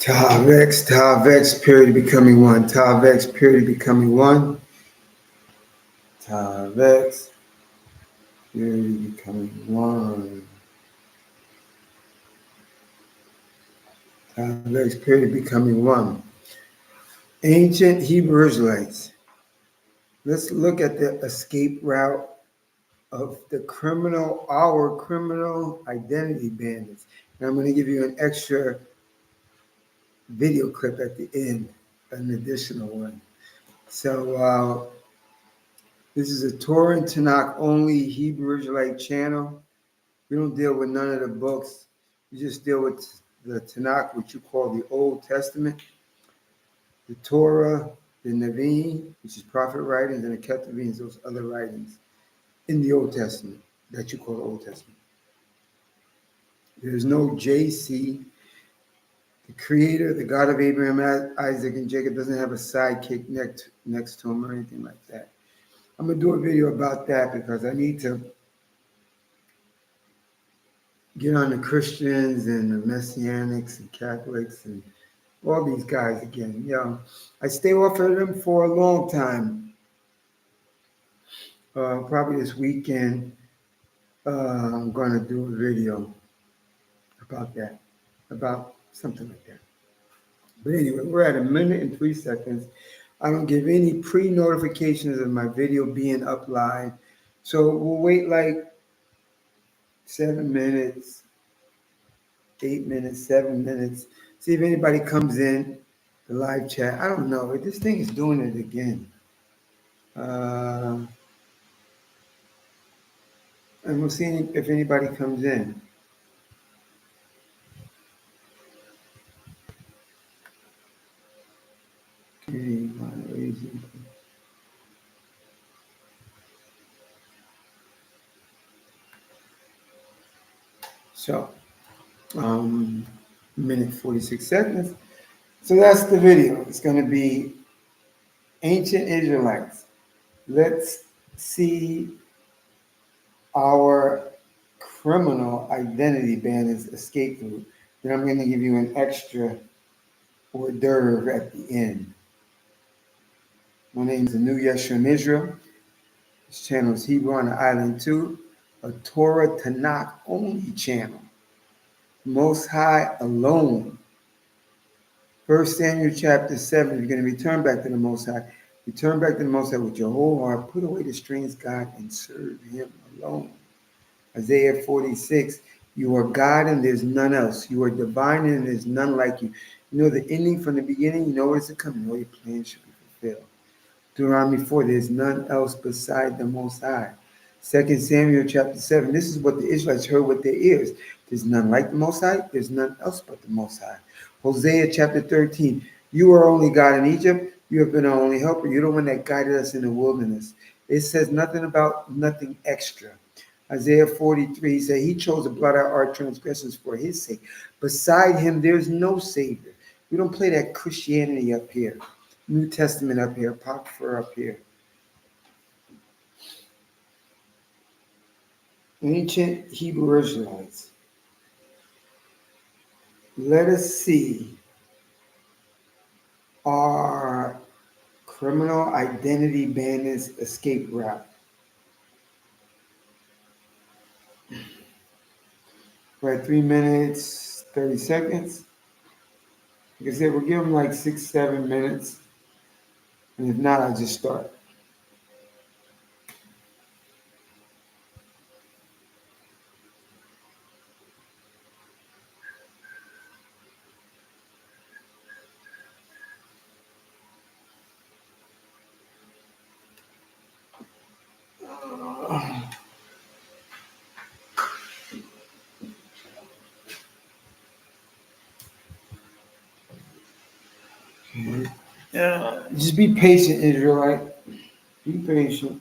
Tav X, period becoming one. Tav X, period becoming one. Tav X, period becoming one. Tav X, period becoming one. Ancient Hebrew Israelites. Let's look at the escape route of our criminal identity bandits. And I'm going to give you an extra video clip at the end, an additional one. So this is a Torah and Tanakh only Hebrew Israelite channel. We don't deal with none of the books. We just deal with the Tanakh, which you call the Old Testament, the Torah, the Nevi'im, which is prophet writings, and the Ketuvim, those other writings in the Old Testament that you call the Old Testament. There's no JC. The Creator, the God of Abraham, Isaac, and Jacob doesn't have a sidekick next to him or anything like that. I'm going to do a video about that because I need to get on the Christians and the Messianics and Catholics and all these guys again. I stay off of them for a long time. Probably this weekend, I'm going to do a video about that, about something like that. But anyway, we're at 1:03. I don't give any pre-notifications of my video being up live. So we'll wait like 7 minutes, 8 minutes, 7 minutes. See if anybody comes in the live chat. I don't know. This thing is doing it again. And we'll see if anybody comes in. Okay, so, minute 46 seconds. So that's the video. It's going to be Ancient Israelites. Let's see our criminal identity bandits escape route. Then I'm going to give you an extra hors d'oeuvre at the end. My name is Anu Yeshua Israel. This channel is Hebrew on the Island 2, a Torah Tanakh only channel. Most High alone. 1 Samuel chapter 7, you're going to return back to the Most High. Return back to the Most High with your whole heart. Put away the strange God and serve Him alone. Isaiah 46, you are God and there's none else. You are divine and there's none like you. You know the ending from the beginning. You know what's to come. You know your plan should be fulfilled. Deuteronomy 4, there's none else beside the Most High. 2 Samuel chapter 7, this is what the Israelites heard with their ears. There's none like the Most High. There's none else but the Most High. Hosea chapter 13, you are only God in Egypt. You have been our only helper. You're the one that guided us in the wilderness. It says nothing about nothing extra. Isaiah 43, he said, he chose to blot out our transgressions for his sake. Beside him, there's no Savior. We don't play that Christianity up here. New Testament up here, Apocrypha up here. Ancient Hebrew Israelites. Let us see our criminal identity bandits escape route. We're at 3 minutes, 30 seconds. Like I said, we'll give them like 6, 7 minutes. And if not, I'll just start. Just be patient, Israelite. Be patient.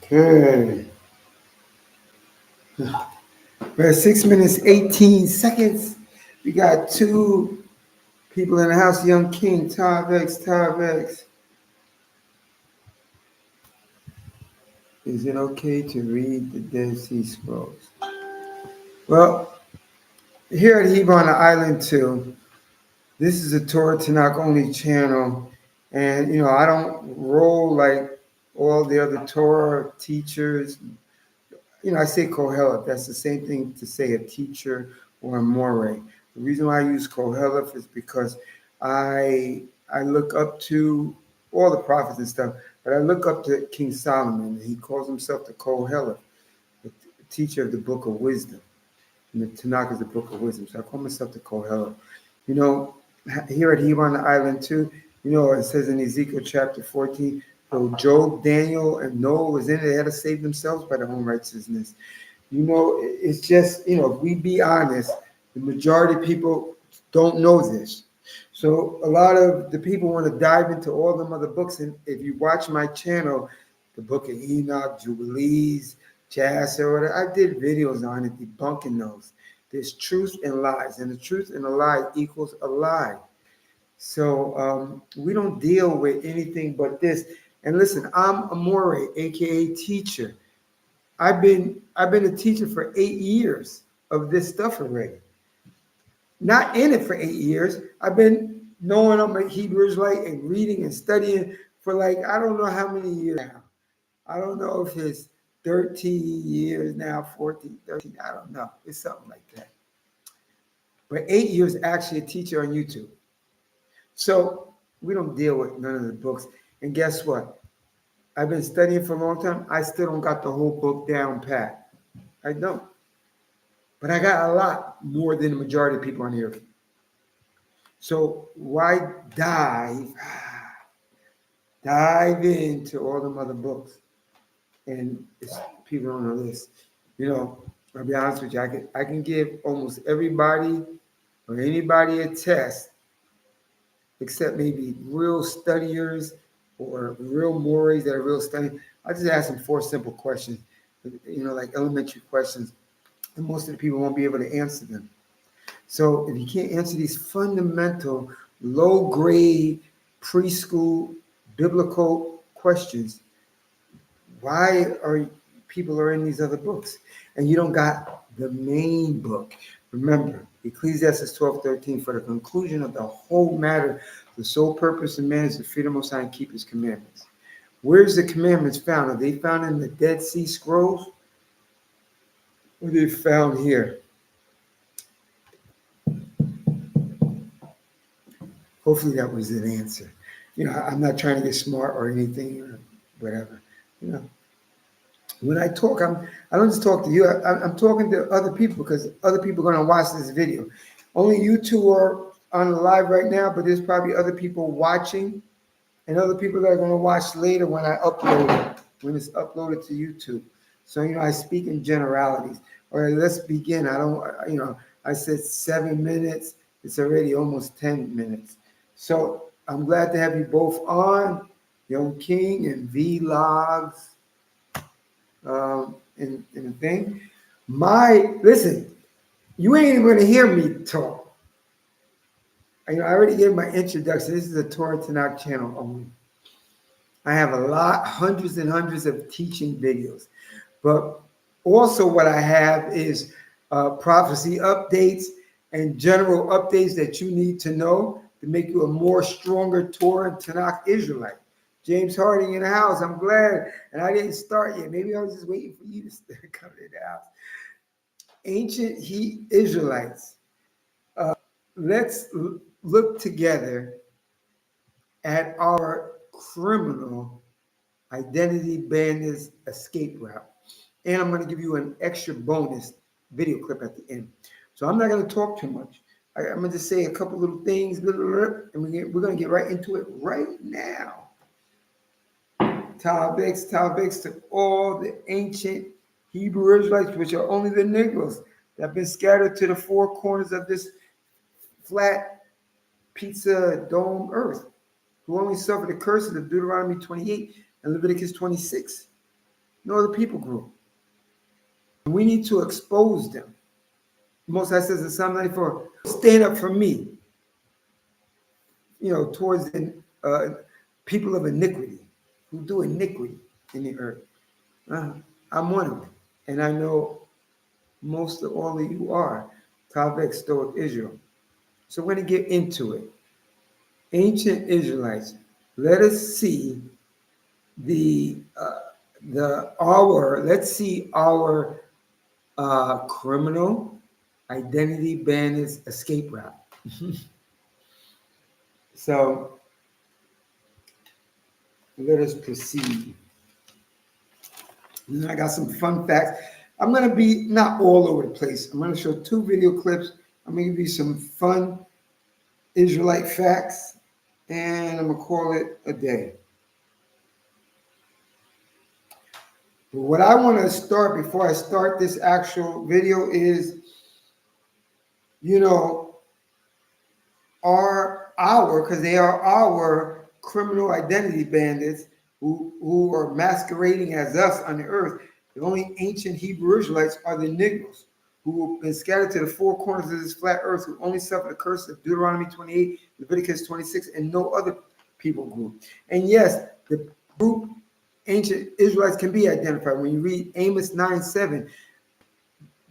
Okay. We're at 6 minutes, 18 seconds. We got two people in the house. Young King, Tavex, Tavex. Is it okay to read the Dead Sea Scrolls? Well, here at Hebrew on the Island too, this is a Torah Tanakh only channel. And, I don't roll like all the other Torah teachers. I say Koheleth. That's the same thing to say a teacher or a moray. The reason why I use Koheleth is because I look up to all the prophets and stuff, but I look up to King Solomon, and he calls himself the Koheleth, the teacher of the book of wisdom. And the Tanakh is the book of wisdom. So I call myself the Koheleth. You know, here at Hebrew on the Island too, it says in Ezekiel chapter 14, so Job, Daniel, and Noah was in it. They had to save themselves by their own righteousness. It's just, if we be honest, the majority of people don't know this. So a lot of the people want to dive into all them other books. And if you watch my channel, the book of Enoch, Jubilees, Jasher, whatever, I did videos on it debunking those. There's truth and lies, and the truth and a lie equals a lie. So we don't deal with anything but this. And listen, I'm a moray, aka teacher. I've been a teacher for 8 years of this stuff already. Not in it for 8 years. I've been knowing I'm a Hebrew Israelite and reading and studying for like I don't know how many years now. I don't know if it's 13 years now, 14, 13. I don't know. It's something like that. But 8 years actually a teacher on YouTube. So we don't deal with none of the books. And guess what? I've been studying for a long time. I still don't got the whole book down pat. I don't. But I got a lot more than the majority of people on here. So why dive into all them other books? And people don't know this. I'll be honest with you. I can give almost everybody or anybody a test, except maybe real studiers or real mores that are real studying. I just ask them 4 simple questions, like elementary questions, and most of the people won't be able to answer them. So if you can't answer these fundamental, low-grade, preschool, biblical questions, why are people are in these other books? And you don't got the main book. Remember, Ecclesiastes 12:13, for the conclusion of the whole matter, the sole purpose of man is to fear the Most High and keep his commandments. Where's the commandments found? Are they found in the Dead Sea Scrolls? Or are they found here? Hopefully that was an answer. I'm not trying to get smart or anything or whatever. When I talk, I don't just talk to you. I'm talking to other people because other people are going to watch this video. Only you two are on the live right now, but there's probably other people watching. and other people that are going to watch later when I upload it, when it's uploaded to YouTube. So, I speak in generalities. All right, let's begin. I said 7 minutes. It's already almost 10 minutes. So I'm glad to have you both on, Young King and Vlogs, and the thing. Listen, you ain't even going to hear me talk. I already gave my introduction. This is a Torah Tanakh channel only. I have hundreds and hundreds of teaching videos. But also what I have is prophecy updates and general updates that you need to know to make you a more stronger Torah and Tanakh Israelite. James Harding in the house. I'm glad. And I didn't start yet. Maybe I was just waiting for you to come to the house. Ancient Israelites. Let's look together at our criminal identity bandits escape route. And I'm going to give you an extra bonus video clip at the end. So I'm not going to talk too much. I'm going to just say a couple little things, and we're going to get right into it right now. Talbex to all the ancient Hebrew Israelites, which are only the Negroes that have been scattered to the four corners of this flat pizza dome earth, who only suffered the curses of Deuteronomy 28 and Leviticus 26. No other people group. We need to expose them. Most High says in Psalm 94, stand up for me, towards the people of iniquity, who do iniquity in the earth. I'm one of them. And I know most of all of you are Talvek Stoic Israel. So we're going to get into it. Ancient Israelites, let us see our criminal identity bandits escape route. So let us proceed. And I got some fun facts. I'm going to be not all over the place. I'm going to show 2 video clips. I'm going to give you some fun Israelite facts, and I'm going to call it a day. But what I want to start before I start this actual video is, because they are our criminal identity bandits who are masquerading as us on the earth. The only ancient Hebrew Israelites are the Negroes, who have been scattered to the four corners of this flat earth, who only suffer the curse of Deuteronomy 28, Leviticus 26, and no other people group. And yes, the group ancient Israelites can be identified. When you read Amos 9:7,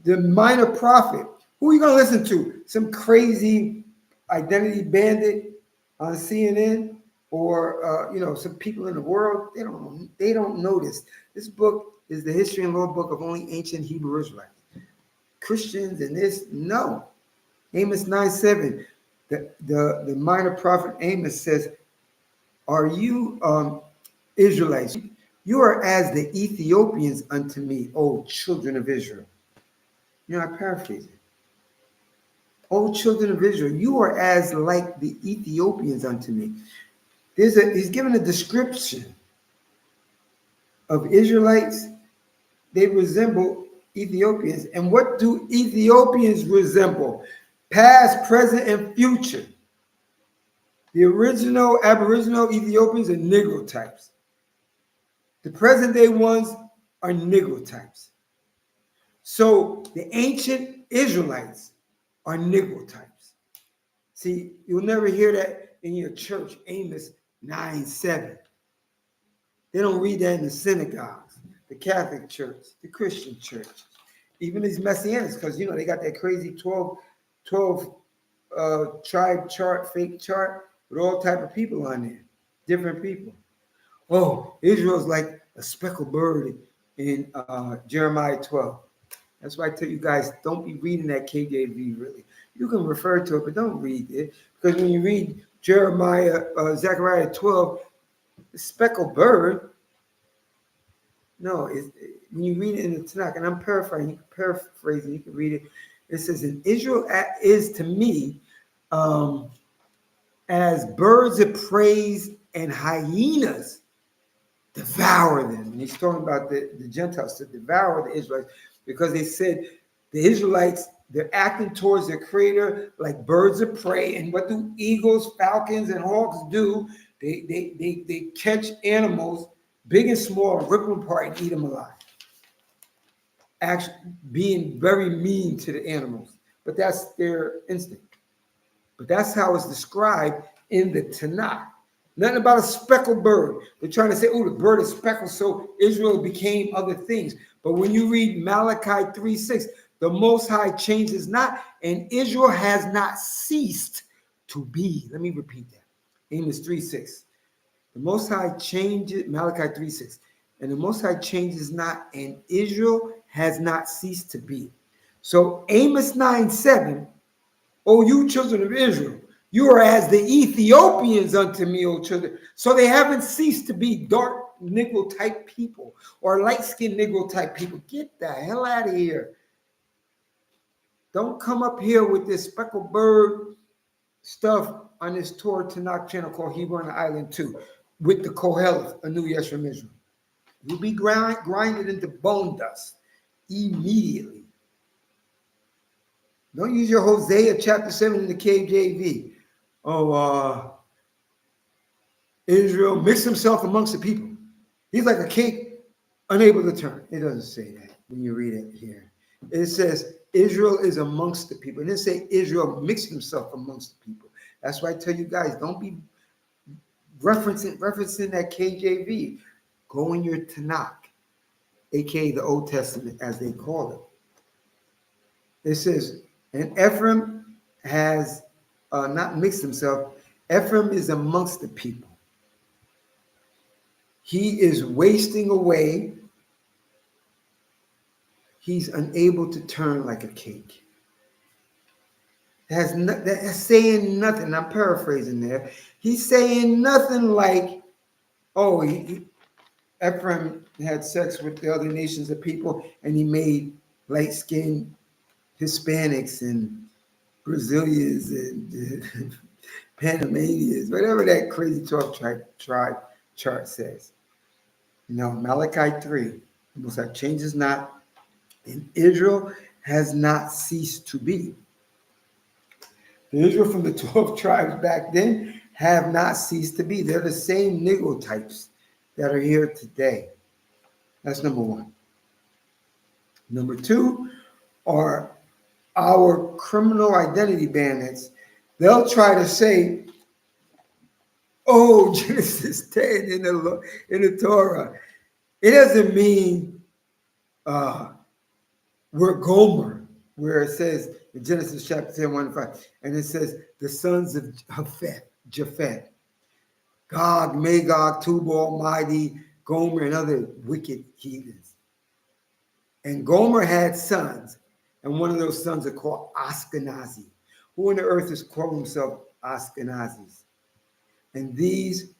the minor prophet, who are you going to listen to? Some crazy identity bandit on CNN, or some people in the world? They don't know this. This book is the history and law book of only ancient Hebrew Israelites. Christians and this, no. Amos 9:7, the minor prophet Amos says, "Are you Israelites? You are as the Ethiopians unto me, O children of Israel." I paraphrase it. O children of Israel, you are as like the Ethiopians unto me. He's given a description of Israelites. They resemble Ethiopians. And what do Ethiopians resemble? Past, present, and future. The original Aboriginal Ethiopians are Negro types. The present day ones are Negro types. So the ancient Israelites are Negro types. See, you'll never hear that in your church, Amos 9:7. They don't read that in the synagogues, the Catholic Church, the Christian Church, even these Messianics, because, they got that crazy 12 tribe chart, fake chart, with all type of people on there, different people. Oh, Israel's like a speckled bird in Jeremiah 12. That's why I tell you guys, don't be reading that KJV, really. You can refer to it, but don't read it. Because when you read Zechariah 12, the speckled bird, no, when you read it in the Tanakh, and I'm paraphrasing, you can read it. It says, "And Israel is to me as birds of prey and hyenas devour them. And he's talking about the Gentiles to devour the Israelites because they said the Israelites, they're acting towards their creator like birds of prey. And what do eagles, falcons, and hawks do? They catch animals, big and small, rip them apart and eat them alive. Actually, being very mean to the animals. But that's their instinct. But that's how it's described in the Tanakh. Nothing about a speckled bird. They're trying to say, oh, the bird is speckled, so Israel became other things. But when you read Malachi 3:6, the Most High changes not, and Israel has not ceased to be. Let me repeat that. Amos 3:6. The Most High changes, Malachi 3:6. And the Most High changes not, and Israel has not ceased to be. So Amos 9:7. O you children of Israel, you are as the Ethiopians unto me, O children. So they haven't ceased to be dark Negro type people or light skinned Negro type people. Get the hell out of here. Don't come up here with this speckled bird stuff on this Torah Tanakh channel called Hebrew on the Island 2 with the Koheleth, a new Yesh from Israel. You'll be grinded into bone dust immediately. Don't use your Hosea chapter 7 in the KJV. Oh, Israel mixed himself amongst the people. He's like a cake unable to turn. It doesn't say that when you read it here. It says Israel is amongst the people. It didn't say Israel mixed himself amongst the people. That's why I tell you guys, don't be referencing that KJV. Go in your Tanakh, aka the Old Testament, as they call it. It says, and Ephraim has not mixed himself. Ephraim is amongst the people. He is wasting away. He's unable to turn like a cake. That's saying nothing. I'm paraphrasing there. He's saying nothing like, oh, Ephraim had sex with the other nations of people, and he made light-skinned Hispanics and Brazilians and Panamanians, whatever that crazy 12 tribe chart says. No, Malachi 3, the Most High changes not, and Israel has not ceased to be. The Israel from the 12 tribes back then have not ceased to be. They're the same Negro types that are here today. That's number one. Number two are our criminal identity bandits. They'll try to say, oh, Genesis 10 in the Torah. It doesn't mean we're Gomer, where it says in Genesis chapter 10, 1-5, and it says the sons of Japheth, Gog, Magog, Tubal, Almighty, Gomer, and other wicked heathens. And Gomer had sons, and one of those sons are called Ashkenazi. Who on the earth is calling himself Ashkenazis? And these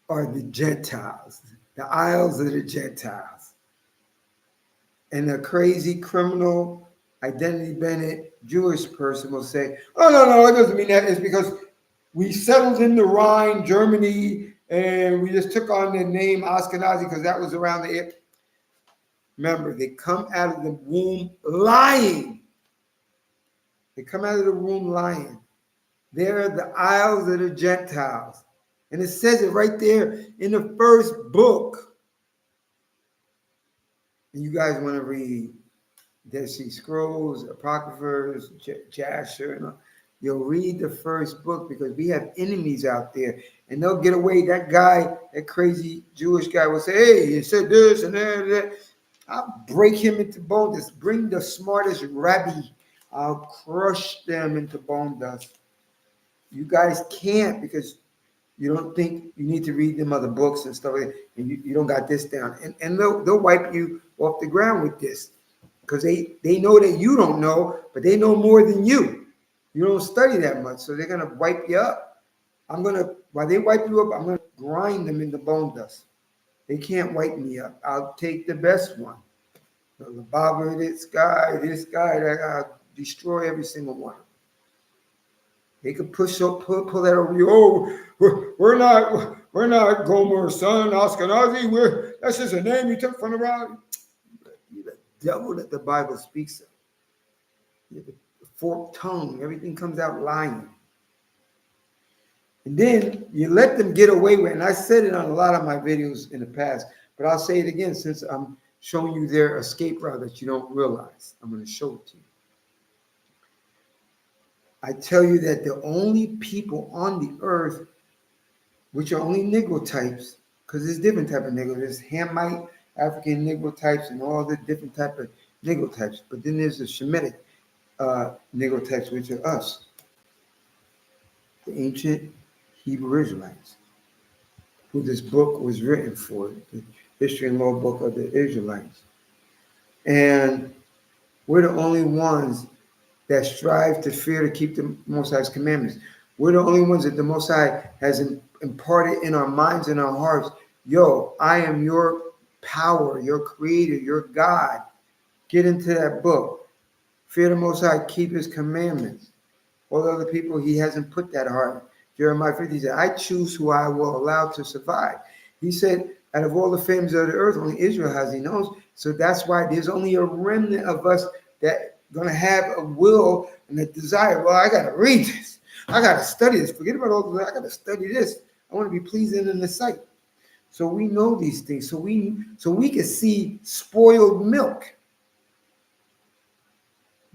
are the Gentiles, the Isles of the Gentiles. And a crazy criminal identity bandit Jewish person will say, oh, no, it doesn't mean that. It's because we settled in the Rhine, Germany, and we just took on the name Ashkenazi because that was around the area. Remember, they come out of the womb lying. They come out of the womb lying. They're the Isles of the Gentiles. And it says it right there in the first book. And you guys want to read Dead Sea Scrolls, Apocryphers, Jasher, and all. You'll read the first book because we have enemies out there and they'll get away. That guy, that crazy Jewish guy will say, hey, you said this and that. I'll break him into bone dust. Bring the smartest rabbi. I'll crush them into bone dust. You guys can't because you don't think you need to read them other books and stuff like that, and you don't got this down. And they'll wipe you off the ground with this because they know that you don't know, but they know more than you. You don't study that much, so they're going to wipe you up. While they wipe you up, I'm going to grind them into bone dust. They can't wipe me up. I'll take the best one. The Baba, this guy, that guy, I'll destroy every single one. They could pull that over you. Oh, we're not Gomer, son, Ashkenazi. That's just a name you took from the Bible. The devil that the Bible speaks of. The forked tongue, everything comes out lying. And then you let them get away with it. And I said it on a lot of my videos in the past, but I'll say it again since I'm showing you their escape route that you don't realize. I'm going to show it to you. I tell you that the only people on the earth, which are only Negro types, because there's different type of Negro. There's Hamite, African Negro types, and all the different type of Negro types. But then there's the Shemitic Negro types, which are us, the ancient Hebrew Israelites, who this book was written for, the history and law book of the Israelites. And we're the only ones that strive to fear to keep the Most High's commandments. We're the only ones that the Most High has imparted in our minds and our hearts. Yo, I am your power, your creator, your God. Get into that book. Fear the Most High, keep his commandments. All the other people, he hasn't put that heart. Jeremiah 50 said, I choose who I will allow to survive. He said, out of all the families of the earth, only Israel has he knows. So that's why there's only a remnant of us that going to have a will and a desire. Well, I got to read this. I got to study this. Forget about all this. I got to study this. I want to be pleasing in the sight. So we know these things. So we can see spoiled milk.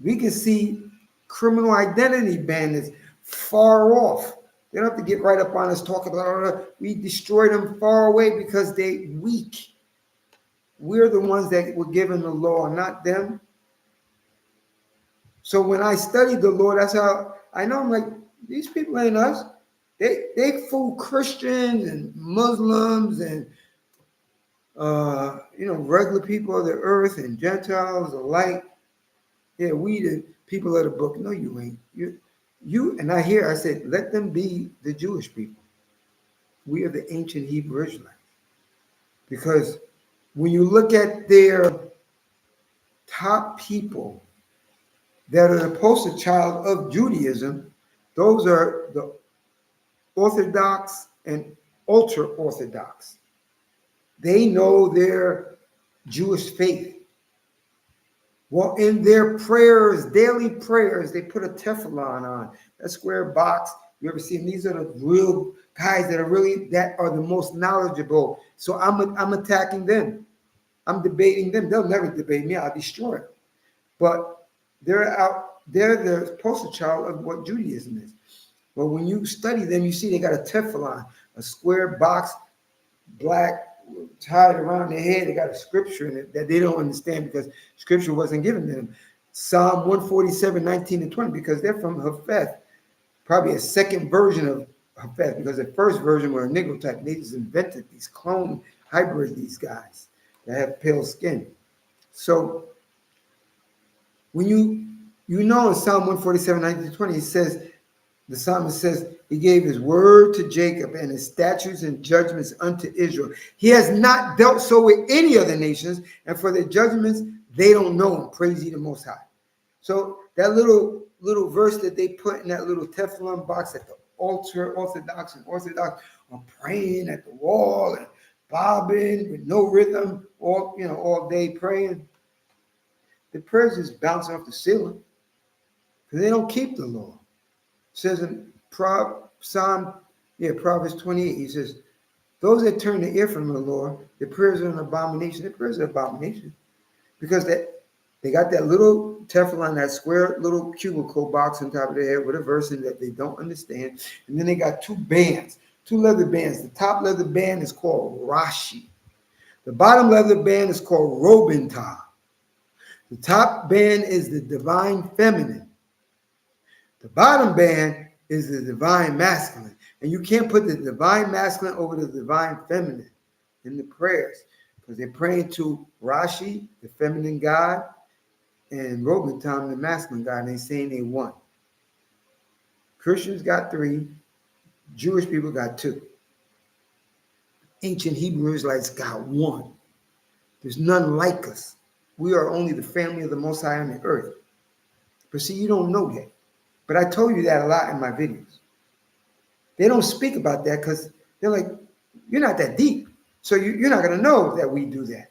We can see criminal identity bandits far off. They don't have to get right up on us talking about, we destroy them far away because they weak. We're the ones that were given the law, not them. So when I studied the law, that's how I know. I'm like, these people ain't us. They fool Christians and Muslims and regular people of the earth and Gentiles alike. Yeah, we the people of the book. No, you ain't. You and I said, let them be the Jewish people. We are the ancient Hebrew Israelites. Because when you look at their top people that are the poster child of Judaism, those are the Orthodox and ultra-Orthodox. They know their Jewish faith. Well, in their prayers, daily prayers, they put a tefillin on, that square box. You ever seen? These are the real guys that are the most knowledgeable. So I'm attacking them. I'm debating them. They'll never debate me. I'll destroy them. But they're the poster child of what Judaism is. But when you study them, you see they got a tefillin, a square box, black, tied around their head. They got a scripture in it that they don't understand because scripture wasn't given to them. Psalm 147, 19 and 20, because they're from Japheth, probably a second version of Japheth, because the first version were a Negro type. They just invented these clone hybrids, these guys that have pale skin. So when you know in Psalm 147, 19 and 20, it says, the psalmist says, he gave his word to Jacob and his statutes and judgments unto Israel. He has not dealt so with any other nations, and for their judgments, they don't know him. Praise ye the Most High. So that little verse that they put in that little Teflon box at the altar, Orthodox are praying at the wall and bobbing with no rhythm, all day praying. The prayers just bouncing off the ceiling because they don't keep the law. It says in Proverbs 28, he says, those that turn the ear from the Lord, their prayers are an abomination. Their prayers are an abomination because they got that little Teflon, that square little cubicle box on top of their head with a verse in that they don't understand. And then they got two leather bands. The top leather band is called Rashi. The bottom leather band is called Robintah. The top band is the divine feminine. The bottom band is the divine masculine. And you can't put the divine masculine over the divine feminine in the prayers because they're praying to Rashi, the feminine god, and Robintom, the masculine god, and they're saying they one. Christians got 3. Jewish people got 2. Ancient Hebrew Israelites got 1. There's none like us. We are only the family of the Most High on the earth. But see, you don't know that. But I told you that a lot in my videos. They don't speak about that because they're like, you're not that deep. So you're not going to know that we do that.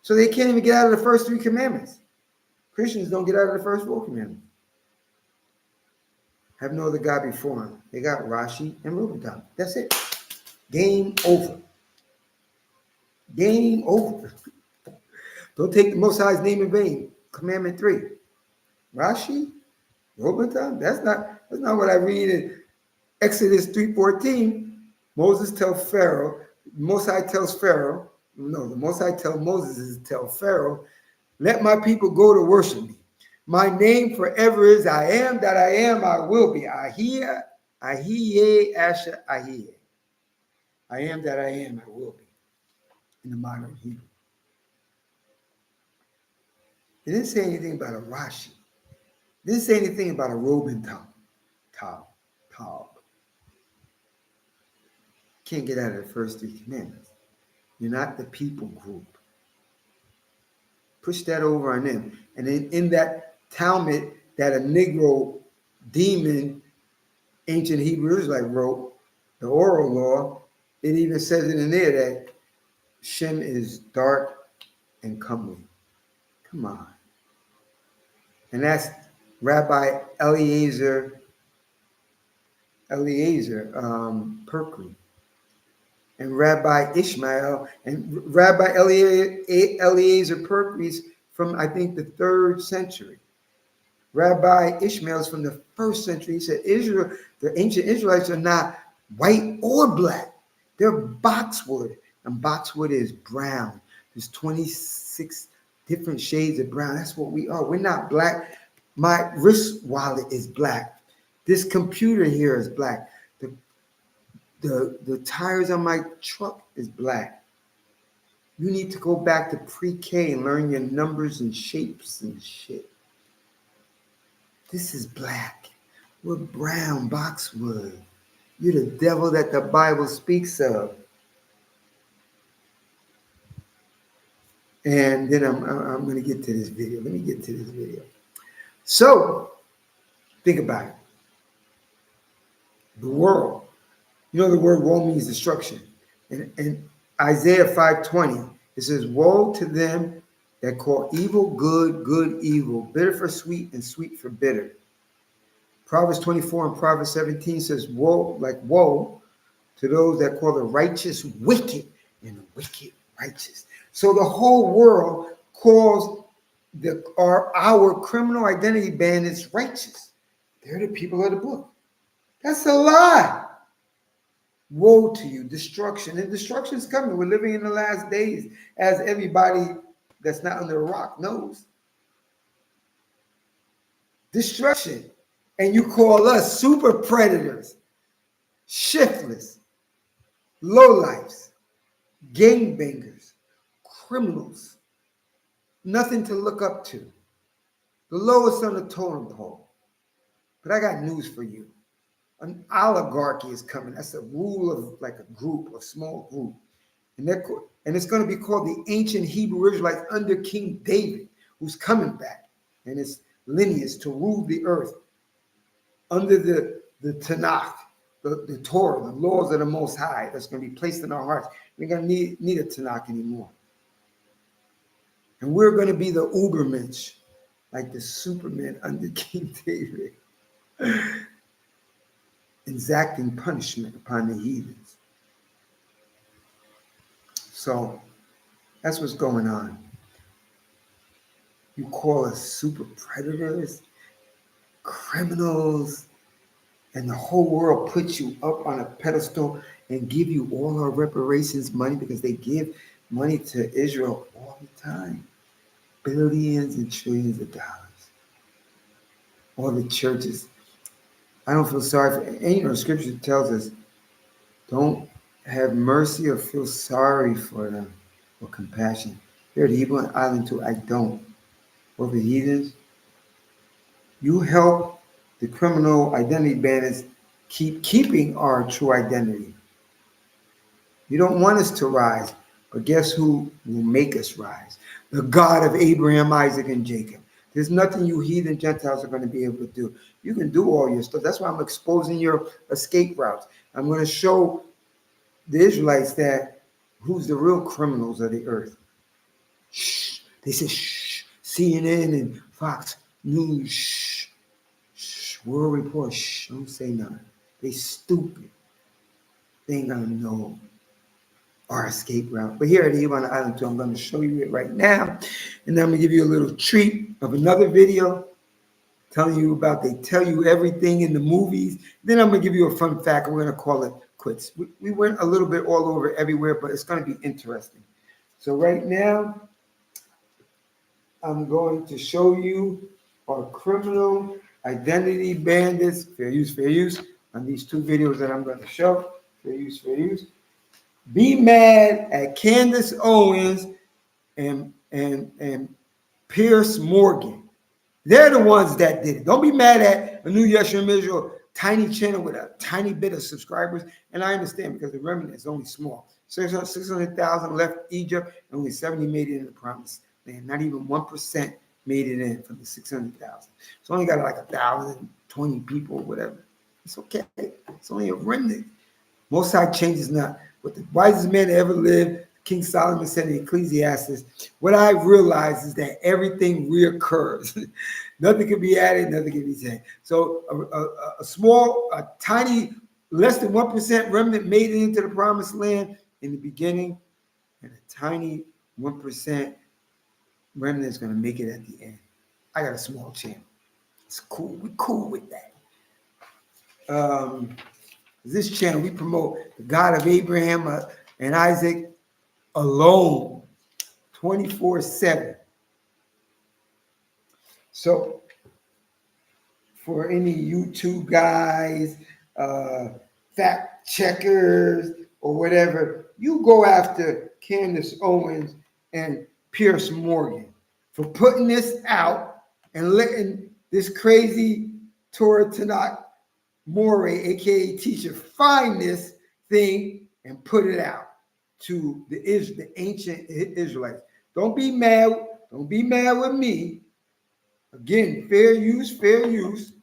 So they can't even get out of the first 3 commandments. Christians don't get out of the first 4 commandments. Have no other God before him. They got Rashi and Rubicon. That's it. Game over. Game over. Don't take the Most High's name in vain. Commandment 3. Rashi, Rubicon. That's not what I read in Exodus 3:14. Moses tells Pharaoh. Most High tells Pharaoh. No, the Most High tells Moses is tell Pharaoh, let my people go to worship me. My name forever is I am that I am, I will be. Ahia, Ahie, Asher, Ahie. I am that I am, I will be. In the modern Hebrew. It didn't say anything about a Rashi. It didn't say anything about a Reuben Tal. Can't get out of the first 3 commandments. You're not the people group. Push that over on them. And in that Talmud that a Negro demon, ancient Hebrew Israelite wrote, the oral law, it even says it in there that Shem is dark and comely. Come on. And that's Rabbi Eliezer Perkry. And Rabbi Ishmael and Rabbi Eliezer Perkry's from, I think, the 3rd century. Rabbi Ishmael's from the 1st century. He said Israel, the ancient Israelites are not white or black. They're boxwood. And boxwood is brown. There's 26 different shades of brown. That's what we are. We're not black. My wrist wallet is black. This computer here is black. The tires on my truck is black. You need to go back to pre-K and learn your numbers and shapes and shit. This is black. We're brown boxwood. You're the devil that the Bible speaks of. And then I'm going to get to this video. Let me get to this video. So, think about it. The world. You know the word woe means destruction. In Isaiah 5:20, it says, woe to them that call evil good, good evil, bitter for sweet, and sweet for bitter. Proverbs 24 and Proverbs 17 says, woe to those that call the righteous wicked and the wicked righteous. So the whole world calls our criminal identity bandits righteous. They're the people of the book. That's a lie. Woe to you, destruction. And destruction is coming. We're living in the last days, as everybody that's not under a rock knows. Destruction. And you call us super predators, shiftless, lowlifes, gangbangers, criminals, nothing to look up to, the lowest on the totem pole. But I got news for you. An oligarchy is coming. That's a rule of like a group, a small group. And it's going to be called the ancient Hebrew Israelites under King David, who's coming back. And his lineage to rule the earth under the Tanakh, the Torah, the laws of the Most High that's going to be placed in our hearts. We're going to need a Tanakh anymore. And we're going to be the Ubermensch, like the Superman under King David, exacting punishment upon the heathens. So that's what's going on. You call us super predators, criminals, and the whole world puts you up on a pedestal and give you all our reparations money because they give money to Israel all the time. Billions and trillions of dollars. All the churches. I don't feel sorry for, and you know, scripture tells us, don't have mercy or feel sorry for them or compassion. Here at the Hebrew Island too, I don't. For the heathens, you help the criminal identity bandits keeping our true identity. You don't want us to rise, but guess who will make us rise? The God of Abraham, Isaac, and Jacob. There's nothing you heathen Gentiles are going to be able to do. You can do all your stuff. That's why I'm exposing your escape routes. I'm going to show the Israelites that who's the real criminals of the earth. Shh. They say shh. CNN and Fox News. Shh. Shh. World Report. Shh. Don't say nothing. They stupid. They ain't gonna know our escape route. But here at Eve on the Island 2, I'm going to show you it right now. And then I'm going to give you a little treat of another video telling you about they tell you everything in the movies. Then I'm going to give you a fun fact, and we're going to call it quits. We went a little bit all over everywhere, but it's going to be interesting. So right now, I'm going to show you our criminal identity bandits, fair use, on these two videos that I'm going to show. Fair use. Be mad at Candace Owens and Pierce Morgan. They're the ones that did it. Don't be mad at a new Yeshua Israel tiny channel with a tiny bit of subscribers. And I understand because the remnant is only small. 600,000 left Egypt, and only 70 made it in the promised land. Not even 1% made it in from the 600,000. It's only got like 1,020 people, whatever. It's okay. It's only a remnant. Most High changes not. What the wisest man that ever lived, King Solomon said in Ecclesiastes, what I realized is that everything reoccurs. Nothing can be added, nothing can be taken. So a tiny, less than 1% remnant made it into the promised land in the beginning, and a tiny 1% remnant is going to make it at the end. I got a small channel. It's cool. We're cool with that. This channel, we promote the God of Abraham and Isaac alone, 24/7. So for any YouTube guys, fact checkers, or whatever, you go after Candace Owens and Pierce Morgan for putting this out and letting this crazy Torah Tanakh More, aka teacher, find this thing and put it out to the ancient Israelites. Don't be mad. Don't be mad with me. Again, fair use.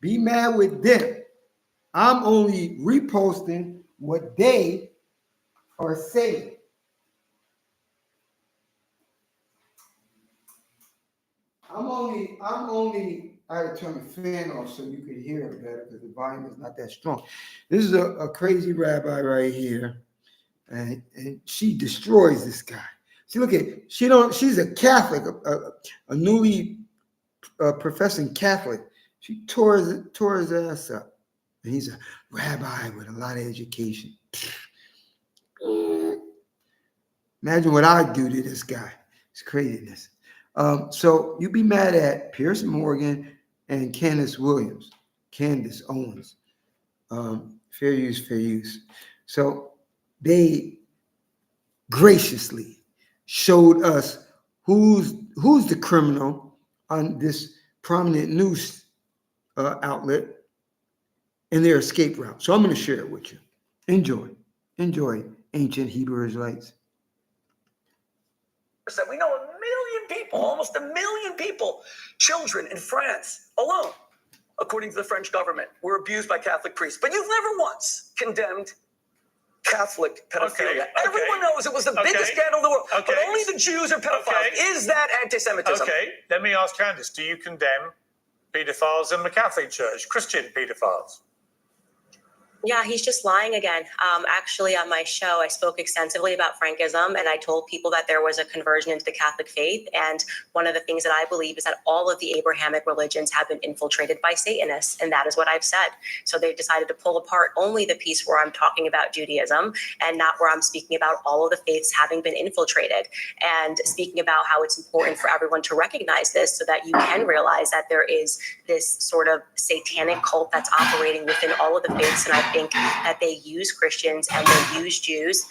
Be mad with them. I'm only reposting what they are saying. I had to turn the fan off so you could hear it better because the volume is not that strong. This is a crazy rabbi right here, and she destroys this guy. See, look at she's a Catholic, a newly professing Catholic. She tore his ass up, and he's a rabbi with a lot of education. Imagine what I'd do to this guy. It's craziness. So you be mad at Pierce Morgan and Candace Owens. Fair use. So they graciously showed us who's the criminal on this prominent news outlet and their escape route. So I'm going to share it with you. Enjoy, ancient Hebrew Israelites. We know 1 million people, almost 1 million people, children in France alone, according to the French government, were abused by Catholic priests. But you've never once condemned Catholic pedophilia. Everyone knows it was the biggest scandal in the world. But only the Jews are pedophiles. Is that anti-Semitism? Okay, let me ask Candace, do you condemn pedophiles in the Catholic Church, Christian pedophiles? Yeah, he's just lying again. Actually, on my show, I spoke extensively about Frankism, and I told people that there was a conversion into the Catholic faith. And one of the things that I believe is that all of the Abrahamic religions have been infiltrated by Satanists, and that is what I've said. So they decided to pull apart only the piece where I'm talking about Judaism and not where I'm speaking about all of the faiths having been infiltrated, and speaking about how it's important for everyone to recognize this so that you can realize that there is this sort of satanic cult that's operating within all of the faiths. And I think that they use Christians and they use Jews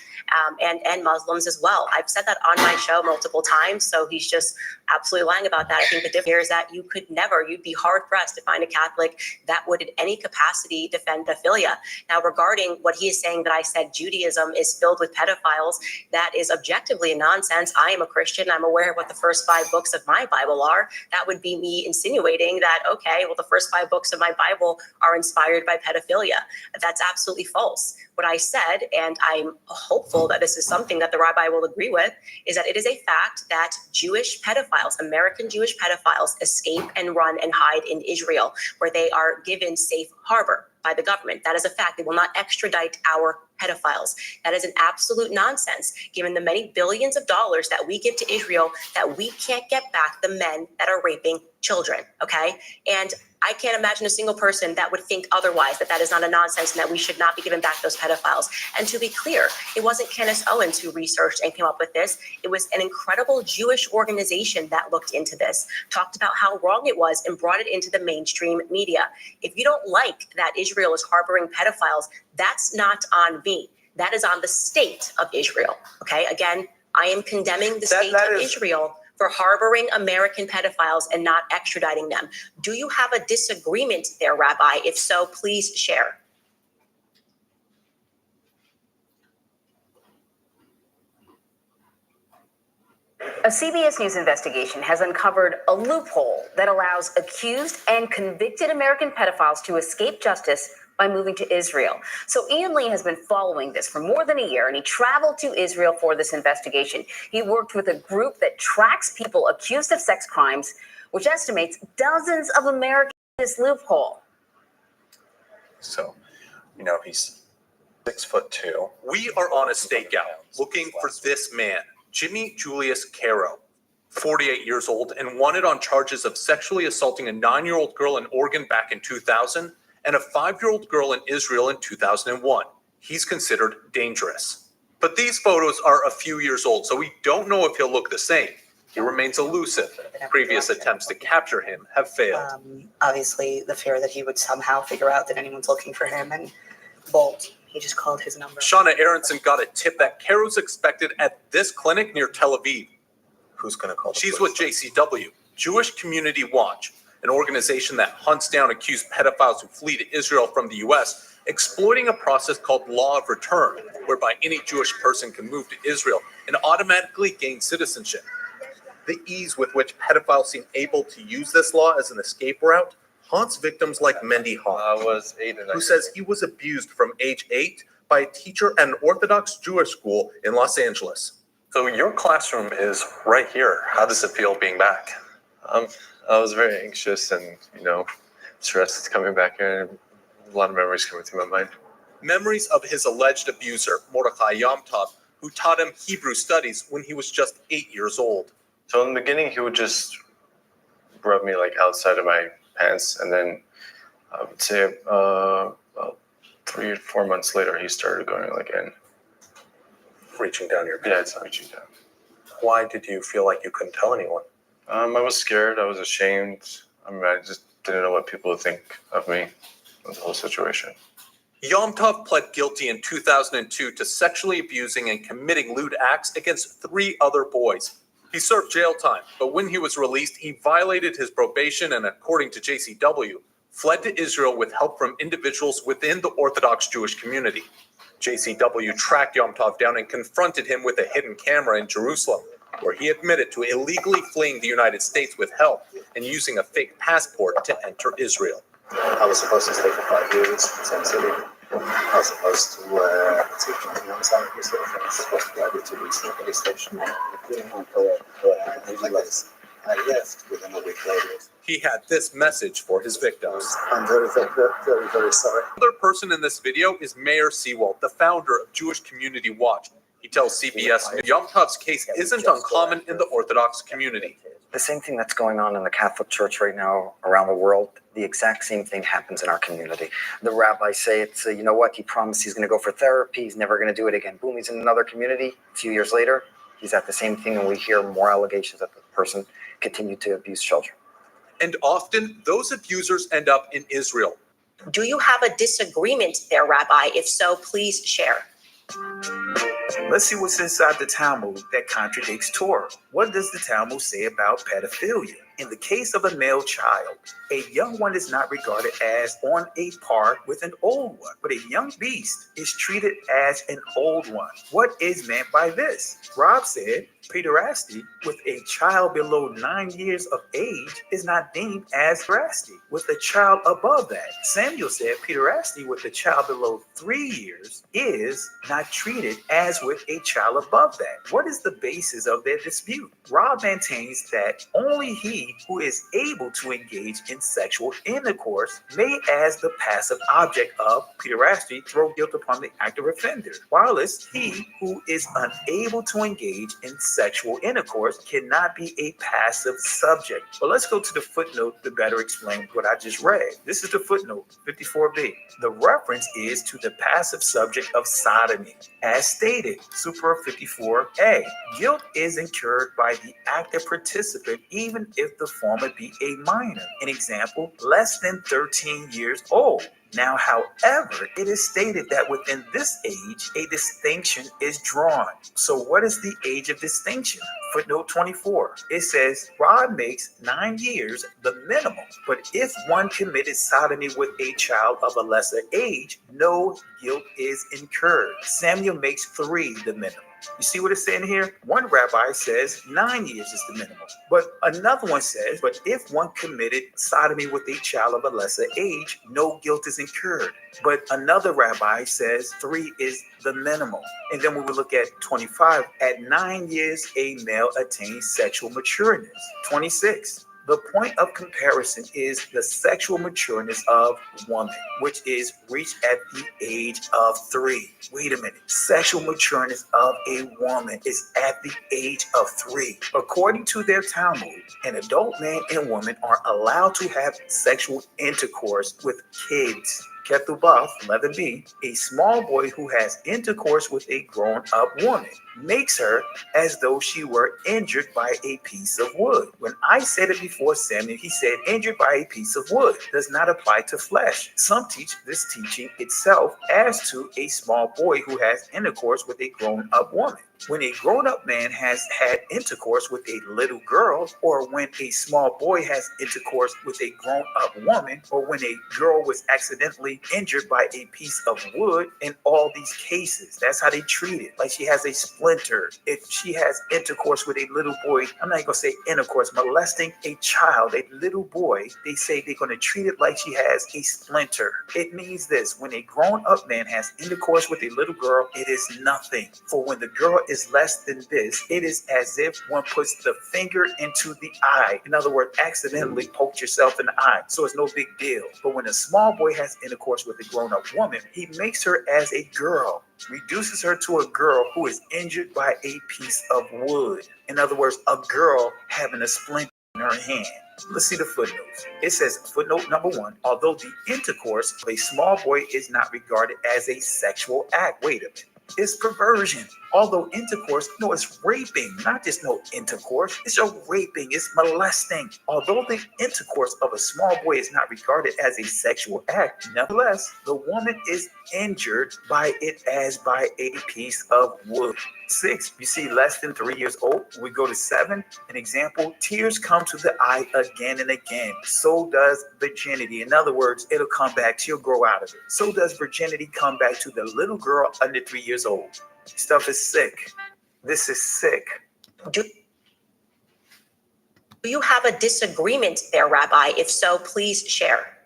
and Muslims as well. I've said that on my show multiple times, so he's just absolutely lying about that. I think the difference here is that you'd be hard pressed to find a Catholic that would in any capacity defend pedophilia. Now, regarding what he is saying that I said Judaism is filled with pedophiles, that is objectively nonsense. I am a Christian. I'm aware of what the first 5 books of my Bible are. That would be me insinuating that, okay, well, the first 5 books of my Bible are inspired by pedophilia. That's absolutely false. What I said, and I'm hopeful that this is something that the rabbi will agree with, is that it is a fact that Jewish pedophiles, American Jewish pedophiles, escape and run and hide in Israel, where they are given safe harbor by the government. That is a fact. They will not extradite our pedophiles. That is an absolute nonsense, given the many billions of dollars that we give to Israel, that we can't get back the men that are raping children, okay? And I can't imagine a single person that would think otherwise, that is not a nonsense and that we should not be giving back those pedophiles. And to be clear, it wasn't Kenneth Owens who researched and came up with this. It was an incredible Jewish organization that looked into this, talked about how wrong it was, and brought it into the mainstream media. If you don't like that Israel is harboring pedophiles, that's not on me. That is on the state of Israel, okay? Again, I am condemning the state of Israel for harboring American pedophiles and not extraditing them. Do you have a disagreement there, Rabbi? If so, please share. A CBS News investigation has uncovered a loophole that allows accused and convicted American pedophiles to escape justice by moving to Israel. So Ian Lee has been following this for more than a year, and he traveled to Israel for this investigation. He worked with a group that tracks people accused of sex crimes, which estimates dozens of Americans in this loophole. So, he's 6'2". We are on a stakeout looking for this man, Jimmy Julius Caro, 48 years old, and wanted on charges of sexually assaulting a 9-year-old girl in Oregon back in 2000 and a 5-year-old girl in Israel in 2001. He's considered dangerous. But these photos are a few years old, so we don't know if he'll look the same. He remains elusive. Previous attempts to capture him have failed. Obviously, the fear that he would somehow figure out that anyone's looking for him and bolt. He just called his number. Shauna Aronson got a tip that Caro's expected at this clinic near Tel Aviv. Who's going to call? She's with JCW, Jewish Community Watch, an organization that hunts down accused pedophiles who flee to Israel from the U.S., exploiting a process called Law of Return, whereby any Jewish person can move to Israel and automatically gain citizenship. The ease with which pedophiles seem able to use this law as an escape route haunts victims like Mendy Hahn, who says he was abused from age 8 by a teacher at an Orthodox Jewish school in Los Angeles. So your classroom is right here. How does it feel being back? I was very anxious and, stressed coming back here. A lot of memories coming through my mind. Memories of his alleged abuser, Mordechai Yom Tov, who taught him Hebrew studies when he was just 8 years old. So in the beginning, he would just rub me outside of my pants, and then I would say about 3 or 4 months later, he started going in. Reaching down your Yeah, pants. it's reaching down. Why did you feel like you couldn't tell anyone? I was scared. I was ashamed. I just didn't know what people would think of me with the whole situation. Yom Tov pled guilty in 2002 to sexually abusing and committing lewd acts against 3 other boys. He served jail time, but when he was released, he violated his probation and, according to JCW, fled to Israel with help from individuals within the Orthodox Jewish community. JCW tracked Yom Tov down and confronted him with a hidden camera in Jerusalem, where he admitted to illegally fleeing the United States with help and using a fake passport to enter Israel. I was supposed to stay for 5 years in Same City. I was supposed to take something on the side of myself. I was supposed to drive it to the police station. I left within a week later. He had this message for his victims. I'm very, very, very, very sorry. Another person in this video is Mayor Seawald, the founder of Jewish Community Watch. He tells CBS Yom Tov's case isn't uncommon in the Orthodox community. The same thing that's going on in the Catholic Church right now around the world, the exact same thing happens in our community. The rabbis say it's, he promised he's going to go for therapy. He's never going to do it again. Boom, he's in another community. A few years later, he's at the same thing, and we hear more allegations that the person continued to abuse children. And often, those abusers end up in Israel. Do you have a disagreement there, Rabbi? If so, please share. Let's see what's inside the Talmud that contradicts Torah. What does the Talmud say about pedophilia? In the case of a male child, a young one is not regarded as on a par with an old one, but a young beast is treated as an old one. What is meant by this? Rob said, pederasty with a child below 9 years of age is not deemed as pederasty with a child above that. Samuel said pederasty with a child below 3 years is not treated as with a child above that. What is the basis of their dispute? Rob maintains that only he who is able to engage in sexual intercourse may, as the passive object of pederasty, throw guilt upon the active offender, whilst he who is unable to engage in sexual intercourse cannot be a passive subject. But let's go to the footnote to better explain what I just read. This is the footnote 54b. The reference is to the passive subject of sodomy. As stated, Super 54a, guilt is incurred by the active participant even if the former be a minor. An example, less than 13 years old. Now, however, it is stated that within this age, a distinction is drawn. So what is the age of distinction? Footnote 24. It says, Rod makes 9 years the minimum, but if one committed sodomy with a child of a lesser age, no guilt is incurred. Samuel makes 3 the minimum. You see what it's saying here? One rabbi says 9 years is the minimum. But another one says, but if one committed sodomy with a child of a lesser age, no guilt is incurred. But another rabbi says 3 is the minimum. And then we will look at 25. At 9 years, a male attains sexual matureness. 26. The point of comparison is the sexual matureness of woman, which is reached at the age of 3. Wait a minute. Sexual matureness of a woman is at the age of 3. According to their Talmud, an adult man and woman are allowed to have sexual intercourse with kids. Ketubah 11b, a small boy who has intercourse with a grown-up woman makes her as though she were injured by a piece of wood. When I said it before Samuel, he said injured by a piece of wood does not apply to flesh. Some teach this teaching itself as to a small boy who has intercourse with a grown-up woman. When a grown-up man has had intercourse with a little girl, or when a small boy has intercourse with a grown-up woman, or when a girl was accidentally injured by a piece of wood, in all these cases, that's how they treat it. Like she has a splinter. If she has intercourse with a little boy, I'm not going to say intercourse, molesting a child, a little boy, they say they're going to treat it like she has a splinter. It means this: when a grown-up man has intercourse with a little girl, it is nothing. For when the girl is less than this, it is as if one puts the finger into the eye. In other words, accidentally poked yourself in the eye. So it's no big deal. But when a small boy has intercourse with a grown-up woman, he makes her as a girl, reduces her to a girl who is injured by a piece of wood. In other words, a girl having a splinter in her hand. Let's see the footnotes. It says, footnote number 1, although the intercourse of a small boy is not regarded as a sexual act. Wait a minute. It's perversion. Although intercourse, no, it's raping, not just no intercourse. It's a raping, it's molesting. Although the intercourse of a small boy is not regarded as a sexual act, nevertheless, the woman is injured by it as by a piece of wood. 6, you see less than 3 years old. We go to 7, an example, tears come to the eye again and again. So does virginity. In other words, it'll come back, she'll grow out of it. So does virginity come back to the little girl under 3 years old. Stuff is sick. This is sick. Do you have a disagreement there, Rabbi? If so, please share.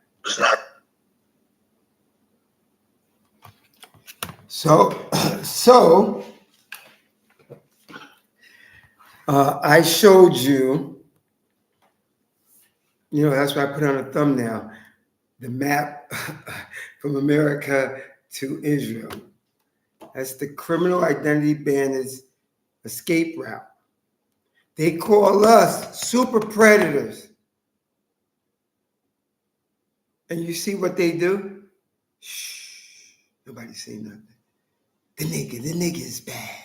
So I showed you, that's why I put on a thumbnail, the map from America to Israel. That's the Criminal Identity Bandit's escape route. They call us super predators. And you see what they do? Shh, nobody say nothing. The nigga is bad.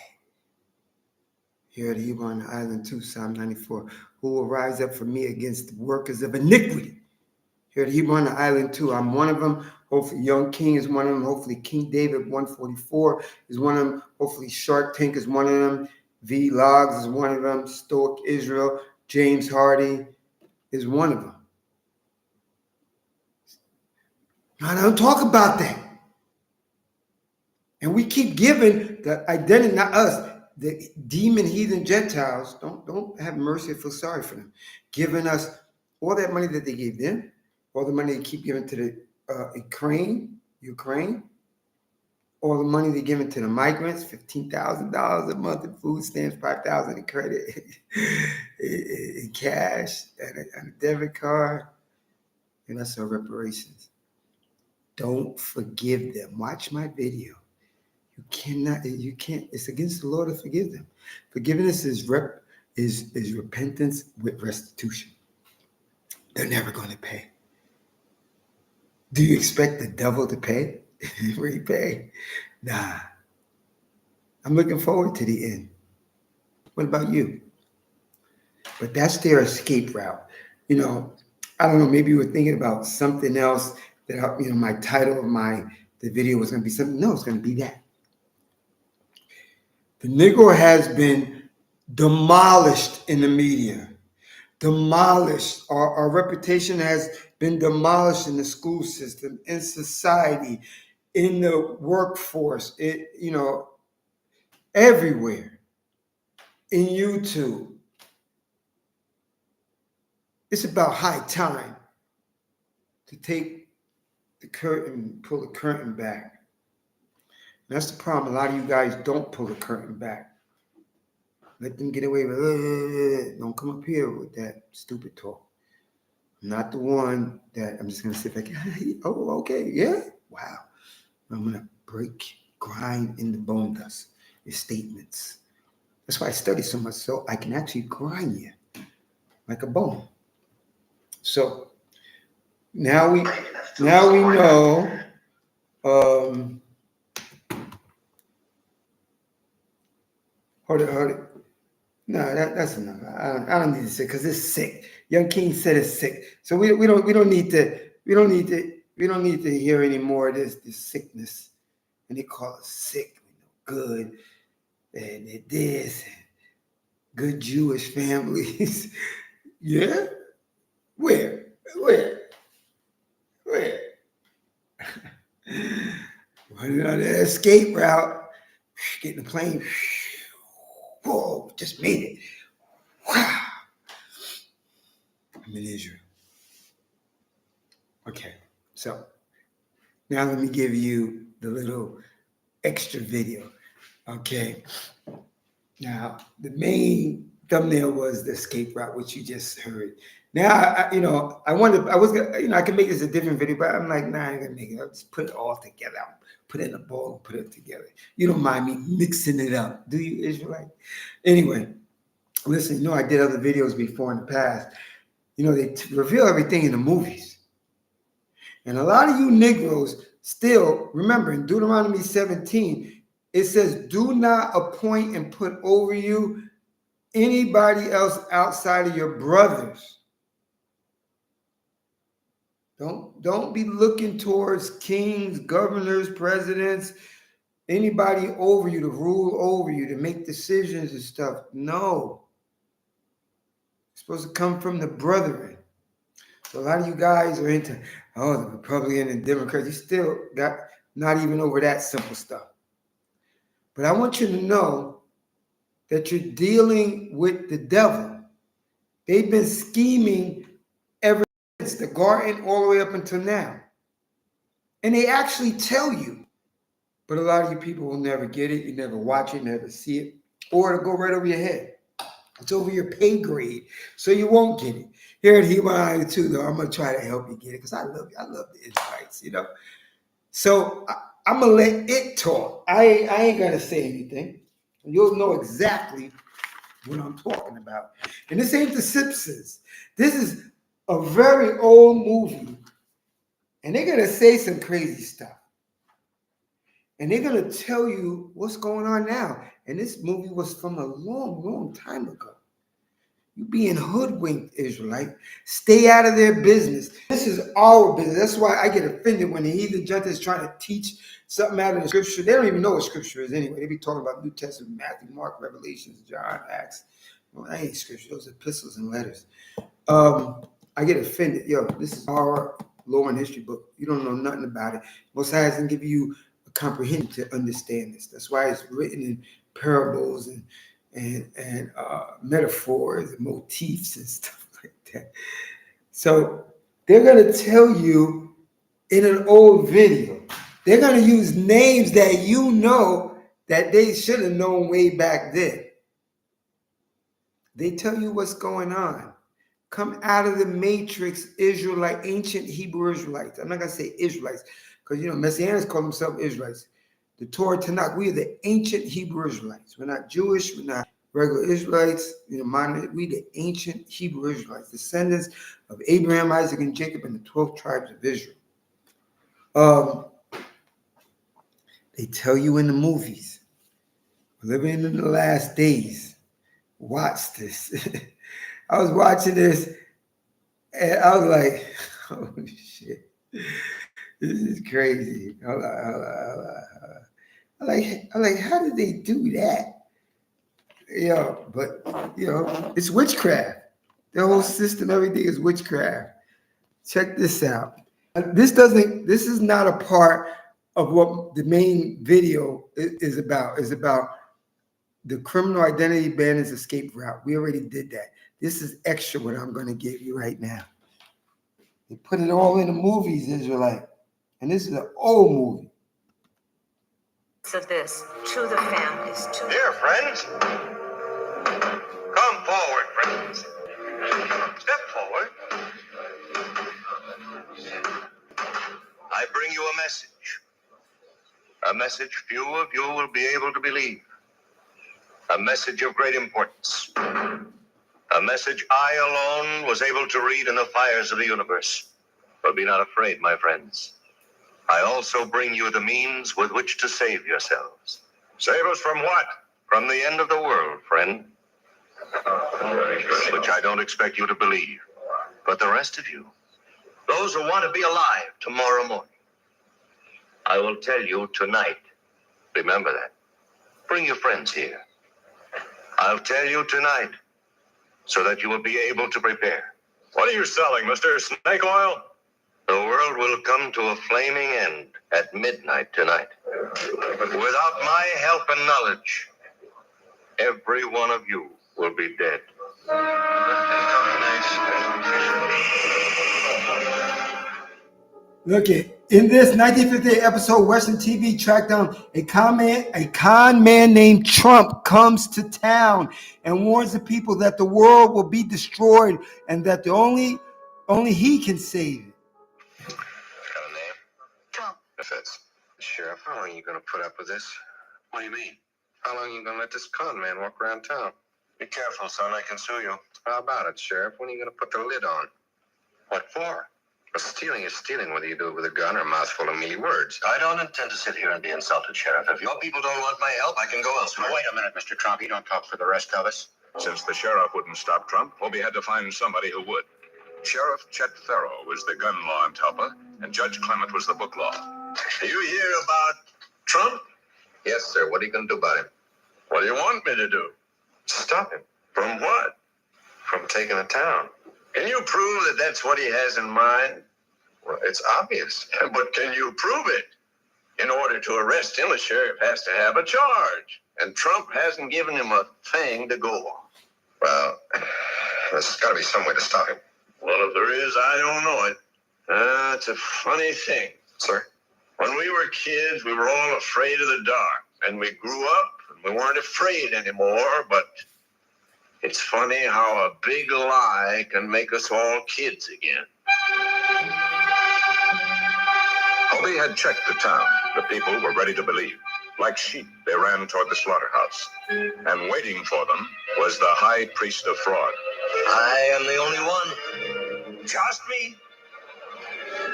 Here the Hebrew on the island too, Psalm 94. Who will rise up for me against the workers of iniquity? Here at Hebrew on the Island too. I'm one of them. Hopefully Young King is one of them. Hopefully King David 144 is one of them. Hopefully Shark Tank is one of them. V Logs is one of them. Stoic Israel, James Hardy is one of them. I don't talk about that. And we keep giving the identity, not us, the demon heathen Gentiles. Don't have mercy or feel sorry for them. Giving us all that money that they gave them, all the money they keep giving to the Ukraine, all the money they're giving to the migrants, $15,000 a month in food stamps, $5,000 in credit, in cash, and a debit card. And that's our reparations. Don't forgive them. Watch my video. You can't, it's against the law to forgive them. Forgiveness is repentance with restitution. They're never going to pay. Do you expect the devil to pay? Repay? Nah. I'm looking forward to the end. What about you? But that's their escape route. You know, I don't know, maybe you were thinking about something else that, my title of the video was going to be something. No, it's going to be that. The Negro has been demolished in the media. Demolished. Our reputation has been demolished in the school system, in society, in the workforce, everywhere. In YouTube. It's about high time to take the curtain, pull the curtain back. And that's the problem. A lot of you guys don't pull the curtain back. Let them get away with, don't come up here with that stupid talk. I'm not the one that I'm just going to sit back, oh, okay, yeah, wow. I'm going to grind in the bone dust, your statements. That's why I study so much, so I can actually grind you like a bone. So now we know. Hold it. No, that's enough. I don't need to say because it's sick. Young King said it's sick, so we don't need to hear any more of this sickness. And they call us sick, good, and this, and good Jewish families. Yeah, where? Running on the escape route, getting the plane. Whoa, just made it. Wow. I'm in Israel. Okay, so now let me give you the little extra video. Okay. Now, the main thumbnail was the escape route, which you just heard. Now, I can make this a different video, but I'm like, nah, I ain't gonna make it. I'll just put it all together. I'll put it in a bowl and put it together. You don't mind me mixing it up, do you, Israelite? Anyway, listen, I did other videos before in the past. They reveal everything in the movies. And a lot of you Negroes still, remember in Deuteronomy 17, it says, do not appoint and put over you anybody else outside of your brothers. Don't be looking towards kings, governors, presidents, anybody over you to rule over you, to make decisions and stuff. No. It's supposed to come from the brethren. So a lot of you guys are into, the Republican and Democrats. You still got not even over that simple stuff. But I want you to know that you're dealing with the devil. They've been scheming ever since the garden all the way up until now. And they actually tell you. But a lot of you people will never get it. You never watch it, never see it. Or it'll go right over your head. It's over your pay grade, so you won't get it. Here at Hebrew Island too, though, I'm going to try to help you get it because I love you. I love the Israelites, So I'm going to let it talk. I ain't going to say anything. You'll know exactly what I'm talking about. And this ain't The Simpsons. This is a very old movie. And they're going to say some crazy stuff. And they're going to tell you what's going on now. And this movie was from a long, long time ago. You being hoodwinked, Israelite. Stay out of their business. This is our business. That's why I get offended when the heathen Gentiles trying to teach something out of the scripture. They don't even know what scripture is anyway. They be talking about New Testament, Matthew, Mark, Revelations, John, Acts. Well, that ain't scripture. Those are epistles and letters. I get offended. Yo, this is our law and history book. You don't know nothing about it. Most High doesn't give you a comprehension to understand this. That's why it's written in parables and metaphors and motifs and stuff like that. So they're going to tell you in an old video, they're going to use names that you know that they should have known way back then. They tell you what's going on. Come out of the matrix, Israelite, ancient Hebrew Israelites. I'm not going to say Israelites because, Messianics call themselves Israelites. The Torah Tanakh, we are the ancient Hebrew Israelites. We're not Jewish. We're not regular Israelites. We the ancient Hebrew Israelites, descendants of Abraham, Isaac, and Jacob, and the 12 tribes of Israel. They tell you in the movies, living in the last days. Watch this. I was watching this, and I was like, oh, shit. This is crazy. Hold on. I'm like, how did they do that? But it's witchcraft. The whole system, everything is witchcraft. Check this out. This is not a part of what the main video is about. It's about the Criminal Identity Bandit's escape route. We already did that. This is extra what I'm going to give you right now. They put it all in the movies, Israelite. And this is an old movie. Of this to the families. Dear friends, come forward, friends. Step forward. I bring you a message. A message few of you will be able to believe. A message of great importance. A message I alone was able to read in the fires of the universe. But be not afraid, my friends. I also bring you the means with which to save yourselves. Save us from what? From the end of the world, friend. Which I don't expect you to believe. But the rest of you, those who want to be alive tomorrow morning, I will tell you tonight. Remember that. Bring your friends here. I'll tell you tonight so that you will be able to prepare. What are you selling, Mr. Snake Oil? The world will come to a flaming end at midnight tonight. Without my help and knowledge, every one of you will be dead. Look it. In this 1958 episode, Western TV tracked down a con man named Trump comes to town and warns the people that the world will be destroyed and that only he can save it. Got a name? Trump. Defense. Sheriff, how long are you going to put up with this? What do you mean? How long are you going to let this con man walk around town? Be careful, son. I can sue you. How about it, Sheriff? When are you going to put the lid on? What for? Well, stealing is stealing, whether you do it with a gun or a mouthful of mealy words. I don't intend to sit here and be insulted, Sheriff. If your people don't want my help, I can go elsewhere. Wait a minute, Mr. Trump. You don't talk for the rest of us. Since the sheriff wouldn't stop Trump, Hobie had to find somebody who would. Sheriff Chet Farrow was the gun law interpreter, and Judge Clement was the book law. Do you hear about Trump? Yes, sir. What are you going to do about him? What do you want me to do? Stop him. From what? From taking a town. Can you prove that that's what he has in mind? Well, it's obvious. But can you prove it? In order to arrest him, a sheriff has to have a charge. And Trump hasn't given him a thing to go on. Well, there's got to be some way to stop him. Well, if there is, I don't know it. It's a funny thing. Sir? When we were kids, we were all afraid of the dark. And we grew up, and we weren't afraid anymore, but it's funny how a big lie can make us all kids again. Hobie had checked the town. The people were ready to believe. Like sheep, they ran toward the slaughterhouse. And waiting for them was the high priest of fraud. I am the only one. Trust me.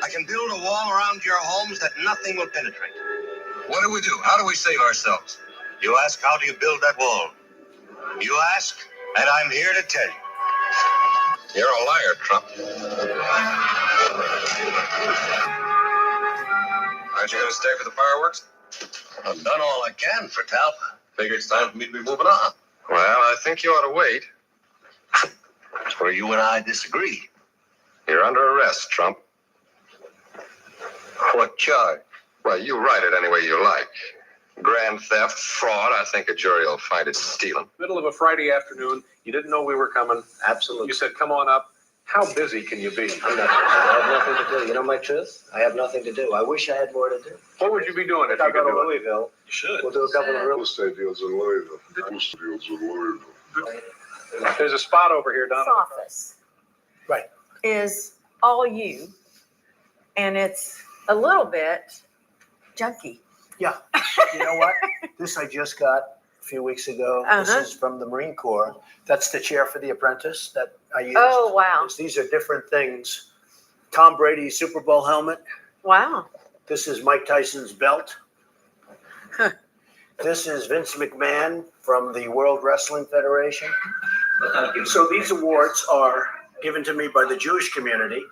I can build a wall around your homes that nothing will penetrate. What do we do? How do we save ourselves? You ask, how do you build that wall? You ask, and I'm here to tell you. You're a liar, Trump. Aren't you going to stay for the fireworks? I've done all I can for Talp. Figure it's time for me to be moving on. Well, I think you ought to wait. That's where you and I disagree. You're under arrest, Trump. What charge? Well, you write it any way you like. Grand theft, fraud, I think a jury will find it stealing. Middle of a Friday afternoon, you didn't know we were coming. Absolutely. You said, come on up. How busy can you be? I have nothing to do. You know my truth? I have nothing to do. I wish I had more to do. What would you be doing if I'll you go could to do it? Louisville. You should. We'll do a couple of real estate deals in Louisville. Real estate deals in Louisville. There's a spot over here, Donna. This office Right. is all you, and it's a little bit junky. Yeah. You know what? This I just got a few weeks ago. This is from the Marine Corps. That's the chair for The Apprentice that I used. Oh, wow. These are different things. Tom Brady's Super Bowl helmet. Wow. This is Mike Tyson's belt. Huh. This is Vince McMahon from the World Wrestling Federation. So these awards are given to me by the Jewish community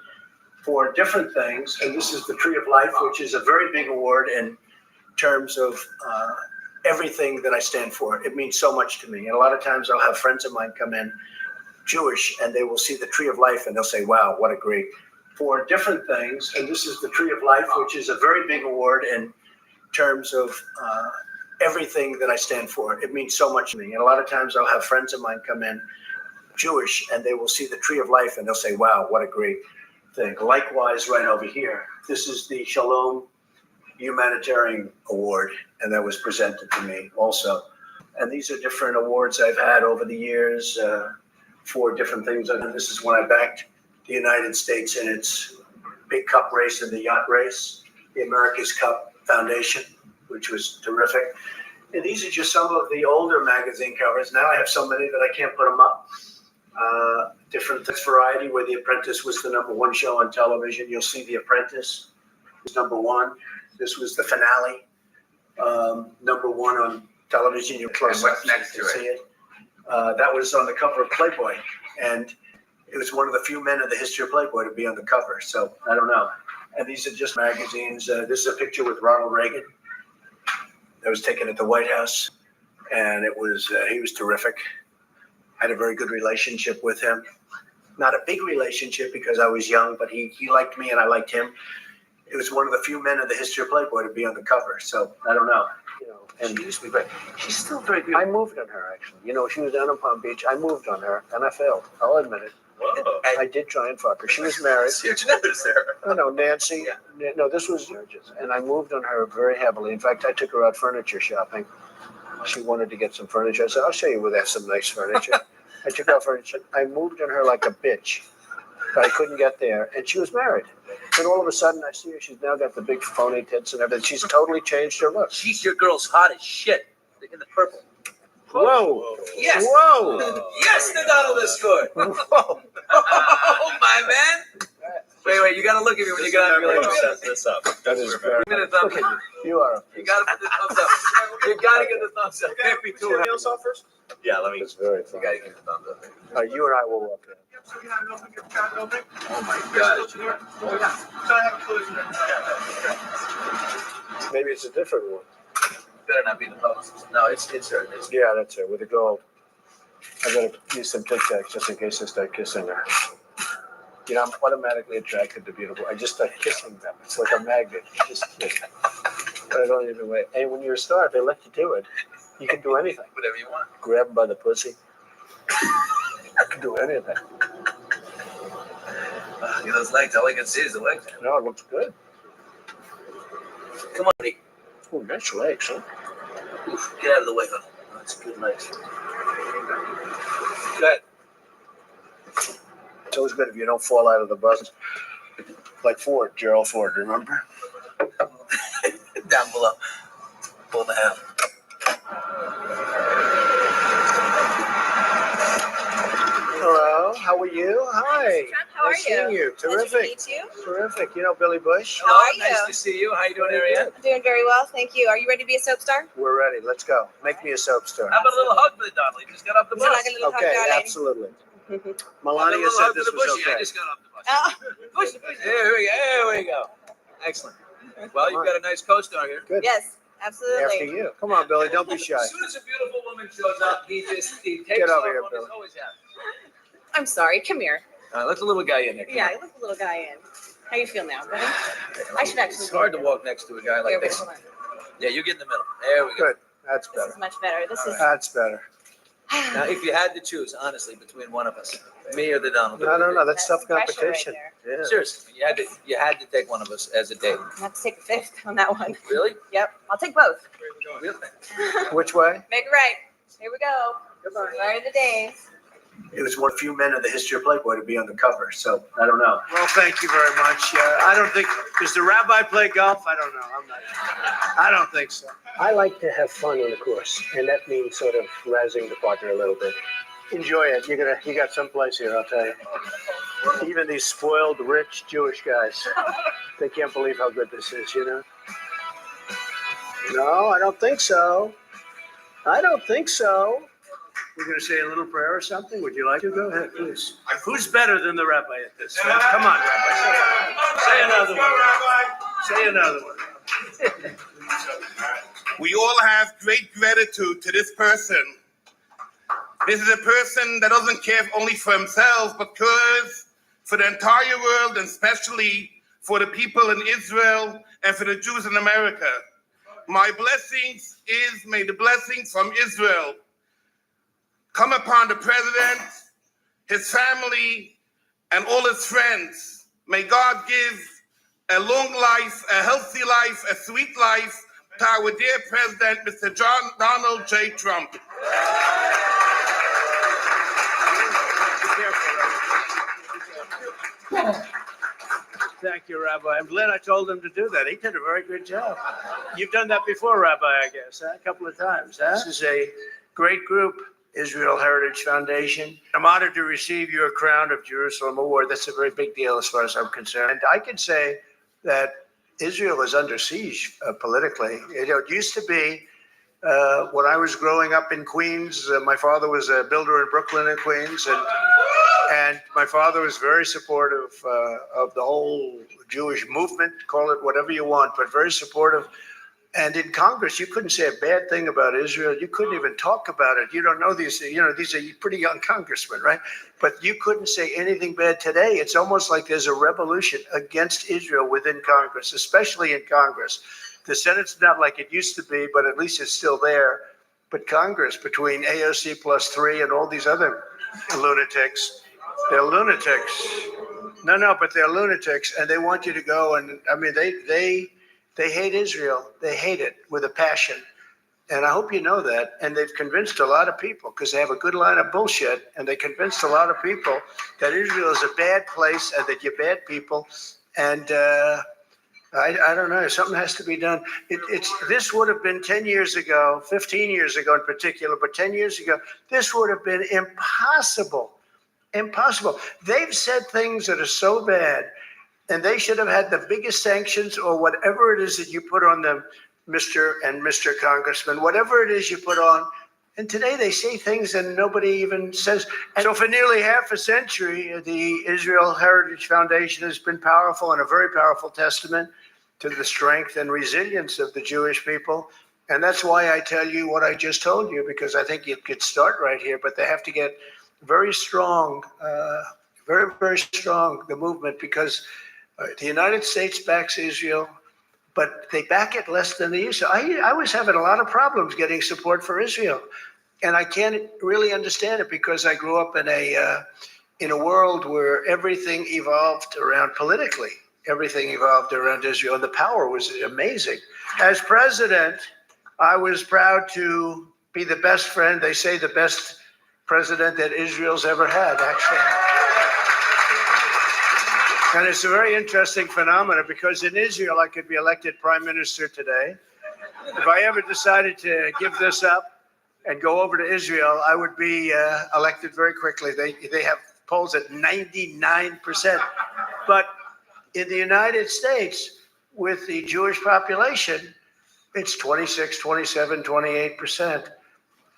for different things. And this is the Tree of Life, which is a very big award in terms of everything that I stand for. It means so much to me. And a lot of times I'll have friends of mine come in, Jewish, and they will see the Tree of Life and they'll say, wow, what a great, for different things. And this is the Tree of Life, which is a very big award in terms of everything that I stand for. It means so much to me. And a lot of times I'll have friends of mine come in, Jewish, and they will see the Tree of Life and they'll say, wow, what a great thing. Likewise, right over here, this is the Shalom Humanitarian Award, and that was presented to me also. And these are different awards I've had over the years for different things. And this is when I backed the United States in its big cup race and the yacht race, the America's Cup Foundation, which was terrific. And these are just some of the older magazine covers. Now I have so many that I can't put them up. Different variety, where The Apprentice was the #1 show on television. You'll see The Apprentice was #1. This was the finale, #1 on television. You're close up, you can see it. That was on the cover of Playboy, and it was one of the few men in the history of Playboy to be on the cover. So I don't know. And these are just magazines. This is a picture with Ronald Reagan that was taken at the White House, and it was he was terrific. I had a very good relationship with him. Not a big relationship because I was young, but he liked me and I liked him. It was one of the few men in the history of Playboy to be on the cover. So I don't know. You know, and she used to be great. She's still very beautiful. I moved on her, actually. You know, she was down in Palm Beach. I moved on her, and I failed. I'll admit it. Whoa. I did try and fuck her. She was married. Huge news there. Oh, no, Nancy. Yeah. No, this was George's. And I moved on her very heavily. In fact, I took her out furniture shopping. She wanted to get some furniture. I said, I'll show you where they have some nice furniture. I took out furniture. I moved on her like a bitch. But I couldn't get there. And she was married. And all of a sudden, I see her. She's now got the big phony tits and everything. She's totally changed her look. Jeez, your girl's hot as shit. In the purple. Whoa. Yes. Whoa. Yes, the Donald is good. Whoa. Oh, my man. Wait, you gotta look at me when you get on your Set this up. That is very Give me the thumbs up. You are. You gotta put the thumbs up. You gotta get the thumbs up. Can't be too high. First? Yeah, let me. It's very You funny. gotta get the thumbs up. You and I will walk in. Oh my God. Maybe it's a different one. Better not be the post. No, it's her. It's Yeah, that's her with the gold. I gotta use some Tic Tacs just in case I start kissing her. You know, I'm automatically attracted to beautiful. I just start kissing them. It's like a magnet. You just kiss. But I don't even wait. And when you're a star, if they let you do it, you can do anything. whatever you want. Grab them by the pussy. I can do anything. Look at those legs. All I can see is the legs. No, it looks good. Come on, buddy. Oh, nice legs, huh? Oof, get out of the way, huh? That's good legs. Go ahead. It's always good if you don't fall out of the bus. Like Ford, Gerald Ford, remember? Down below. Pull the hand. Hello, how are you? Hi. Trump, how Nice are you? seeing you. Pleasure to Terrific. meet you. Terrific. You know Billy Bush? How are you? Nice to see you. How you doing, Very Ariane? I'm doing very well, thank you. Are you ready to be a soap star? We're ready. Let's go. Make me a soap star. How about a little hug for the Donald? You just got off the Would you bus. like a little Okay, hug, darling? absolutely. Melania said this was okay. I just got off the bus. Push it. There we go. Excellent. Well, you've got a nice co-star here. Good. Yes, absolutely. After you. Come on, Billy. Don't be shy. As soon as a beautiful woman shows up, he takes Get off over here, on Billy. his always happy. I'm sorry. Come here. Let the little guy in there. Come Yeah, on. let the little guy in. How you feel now, buddy? I should actually. It's hard to walk next to a guy like Here, this. hold on. Yeah, you get in the middle. There we go. Good. That's This better. is much better. This is. That's better. Now, if you had to choose, honestly, between one of us, me or the Donald, No. That's tough pressure competition. right Yeah. seriously, you had to take one of us as a date. I have to take a fifth on that one. Really? Yep, I'll take both. Really? Which way? Make it right. Here we go. Goodbye. Where are the days? It was one of the few men in the history of Playboy to be on the cover, so I don't know. Well, thank you very much. I don't think, does the rabbi play golf? I don't know. I don't think so. I like to have fun on the course, and that means sort of razzing the partner a little bit. Enjoy it. You got some place here, I'll tell you. Even these spoiled, rich Jewish guys, they can't believe how good this is, you know? No, I don't think so. I don't think so. We're going to say a little prayer or something. Would you like to? Go ahead, please. Who's better than the rabbi at this? Come on, Rabbi. Say another one. Say another one. We all have great gratitude to this person. This is a person that doesn't care only for himself, but cares for the entire world, and especially for the people in Israel and for the Jews in America. My blessings may the blessings from Israel come upon the president, his family, and all his friends. May God give a long life, a healthy life, a sweet life to our dear president, Mr. Donald J. Trump. Thank you, Rabbi. I'm glad I told him to do that. He did a very good job. You've done that before, Rabbi, I guess, huh? A couple of times. Huh? This is a great group, Israel Heritage Foundation. I'm honored to receive your Crown of Jerusalem Award. That's a very big deal as far as I'm concerned. And I can say that Israel is under siege politically. It used to be when I was growing up in Queens, my father was a builder in Brooklyn and Queens, and my father was very supportive of the whole Jewish movement, call it whatever you want, but very supportive. And in Congress, you couldn't say a bad thing about Israel. You couldn't even talk about it. You don't know these, these are pretty young congressmen, right? But you couldn't say anything bad today. It's almost like there's a revolution against Israel within Congress, especially in Congress. The Senate's not like it used to be, but at least it's still there. But Congress, between AOC plus 3 and all these other lunatics, they're lunatics. No, but they're lunatics, and they want you to go. And I mean, they hate Israel. They hate it with a passion. And I hope you know that. And they've convinced a lot of people, because they have a good line of bullshit, and they convinced a lot of people that Israel is a bad place and that you're bad people. And I don't know. Something has to be done. This would have been 10 years ago, 15 years ago in particular, but 10 years ago, this would have been impossible. Impossible. They've said things that are so bad, and they should have had the biggest sanctions or whatever it is that you put on them, Mr. Congressman, whatever it is you put on. And today they say things and nobody even says. And so for nearly half a century, the Israel Heritage Foundation has been powerful and a very powerful testament to the strength and resilience of the Jewish people. And that's why I tell you what I just told you, because I think it could start right here, but they have to get very strong, very, very strong, the movement, because the United States backs Israel, but they back it less than they used to. I was having a lot of problems getting support for Israel, and I can't really understand it because I grew up in a world where everything evolved around politically. Everything evolved around Israel, and the power was amazing. As president, I was proud to be the best friend. They say the best president that Israel's ever had, actually. And it's a very interesting phenomenon because in Israel, I could be elected prime minister today. If I ever decided to give this up and go over to Israel, I would be elected very quickly. They have polls at 99%. But in the United States, with the Jewish population, it's 26, 27, 28%.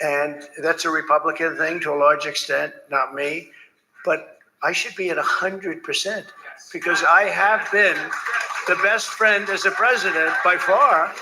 And that's a Republican thing to a large extent, not me. but I should be at 100% because I have been the best friend as a president by far.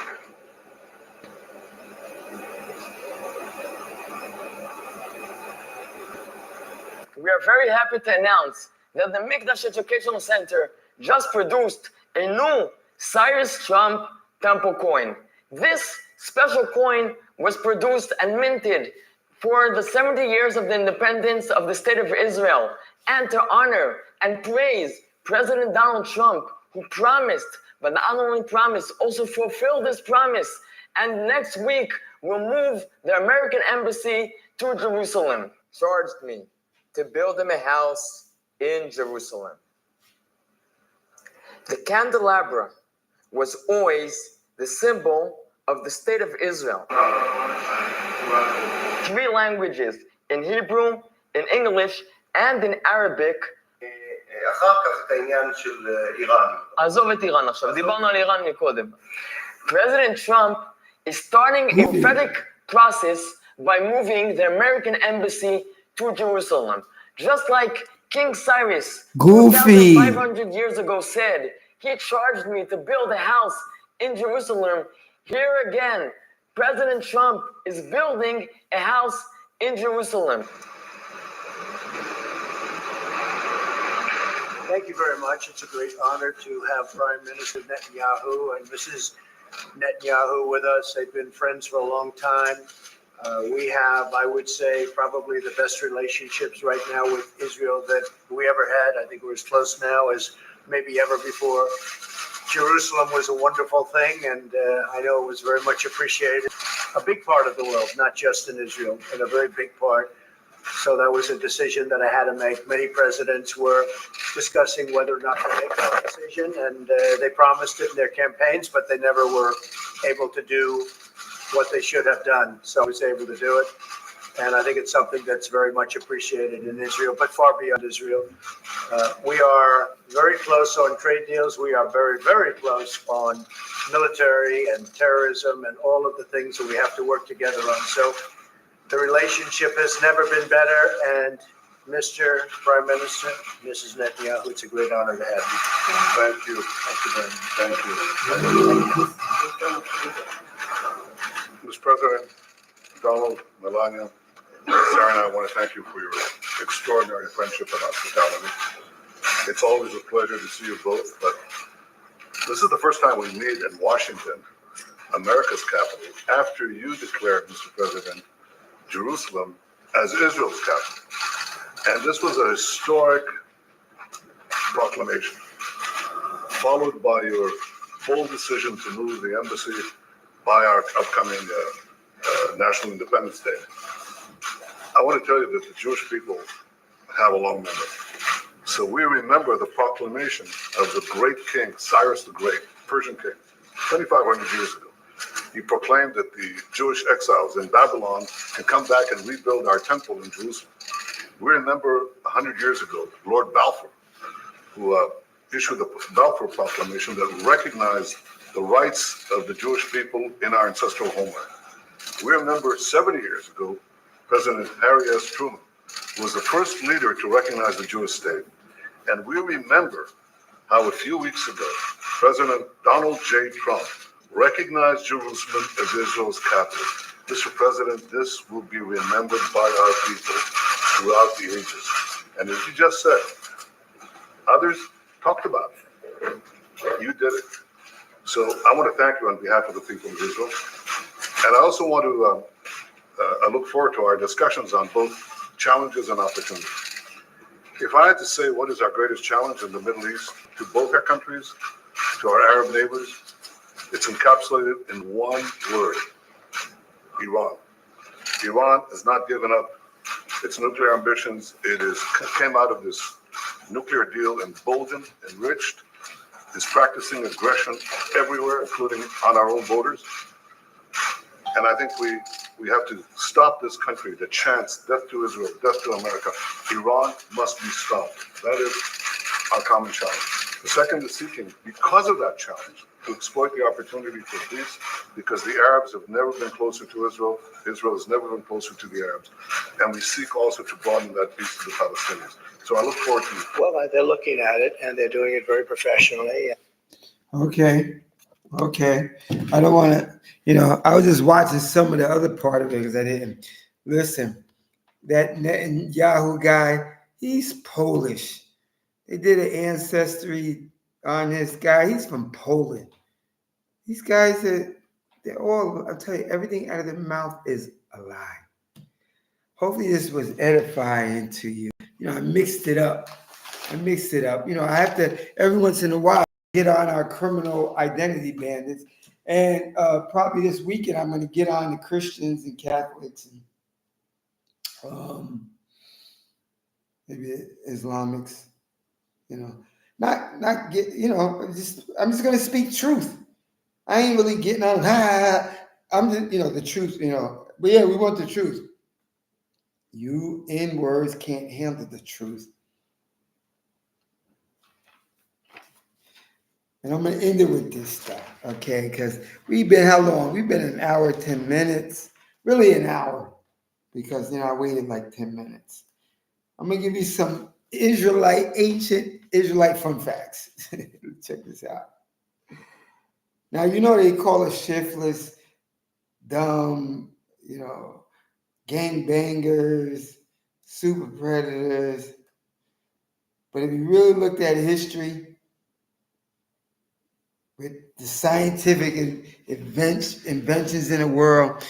We are very happy to announce that the Mikdash Educational Center just produced a new Cyrus Trump Temple coin. This special coin was produced and minted for the 70 years of the independence of the State of Israel and to honor and praise President Donald Trump, who promised, but not only promised, also fulfilled this promise. And next week, we'll move the American embassy to Jerusalem. Charged me to build him a house in Jerusalem. The candelabra was always the symbol of the State of Israel. 3 languages, in Hebrew, in English, and in Arabic. אחר כך את העניין של איראן. עזוב את איראן עכשיו, דיברנו על איראן מקודם. President Trump is starting a prophetic process by moving the American embassy to Jerusalem. Just like King Cyrus, 2,500 years ago said, he charged me to build a house in Jerusalem. Here again, President Trump is building a house in Jerusalem. Thank you very much. It's a great honor to have Prime Minister Netanyahu and Mrs. Netanyahu with us. They've been friends for a long time. We have, I would say, probably the best relationships right now with Israel that we ever had. I think we're as close now as maybe ever before. Jerusalem was a wonderful thing, and I know it was very much appreciated. A big part of the world, not just in Israel, and a very big part. So that was a decision that I had to make. Many presidents were discussing whether or not to make that decision, and they promised it in their campaigns, but they never were able to do what they should have done. So I was able to do it. And I think it's something that's very much appreciated in Israel, but far beyond Israel. We are very close on trade deals. We are very, very close on military and terrorism and all of the things that we have to work together on. So the relationship has never been better. And Mr. Prime Minister, Mrs. Netanyahu, it's a great honor to have you. Thank you. Thank you very much. Thank you. Mr. President, Donald, Melania, Sarah and I want to thank you for your extraordinary friendship and hospitality. It's always a pleasure to see you both, but this is the first time we meet in Washington, America's capital, after you declared, Mr. President, Jerusalem as Israel's capital. And this was a historic proclamation, followed by your bold decision to move the embassy by our upcoming National Independence Day. I want to tell you that the Jewish people have a long memory. So we remember the proclamation of the great king, Cyrus the Great, Persian king, 2,500 years ago. He proclaimed that the Jewish exiles in Babylon can come back and rebuild our temple in Jerusalem. We remember 100 years ago, Lord Balfour, who issued the Balfour Proclamation that recognized the rights of the Jewish people in our ancestral homeland. We remember 70 years ago, President Harry S. Truman was the first leader to recognize the Jewish state. And we remember how a few weeks ago, President Donald J. Trump recognized Jerusalem as Israel's capital. Mr. President, this will be remembered by our people throughout the ages. And as you just said, others talked about it. You did it. So I want to thank you on behalf of the people of Israel. And I also want to I look forward to our discussions on both challenges and opportunities. If I had to say what is our greatest challenge in the Middle East to both our countries, to our Arab neighbors, it's encapsulated in one word: Iran. Iran has not given up its nuclear ambitions. It came out of this nuclear deal emboldened, enriched, is practicing aggression everywhere, including on our own borders. And I think we have to stop this country that chants death to Israel, death to America. Iran must be stopped. That is our common challenge. The second is seeking, because of that challenge, to exploit the opportunity for peace, because the Arabs have never been closer to Israel. Israel has never been closer to the Arabs. And we seek also to broaden that peace to the Palestinians. So I look forward to it. Well, they're looking at it and they're doing it very professionally. Okay. Okay. I don't want to, I was just watching some of the other part of it because I didn't listen. That Netanyahu guy, he's Polish. They did an ancestry on this guy. He's from Poland. These guys they're all, I'll tell you, everything out of their mouth is a lie. Hopefully this was edifying to you. I mixed it up. I have to, every once in a while, get on our Criminal Identity Bandits. And probably this weekend, I'm going to get on the Christians and Catholics and maybe Islamics, not get, I'm just going to speak truth. I ain't really getting on, I'm just, the truth, but yeah, we want the truth. You in words can't handle the truth. And I'm going to end it with this stuff, okay? Because we've been, how long? We've been an hour, 10 minutes. Really an hour. Because, I waited like 10 minutes. I'm going to give you some ancient Israelite fun facts. Check this out. Now, they call us shiftless, dumb, gangbangers, super predators. But if you really looked at history, with the scientific inventions in the world,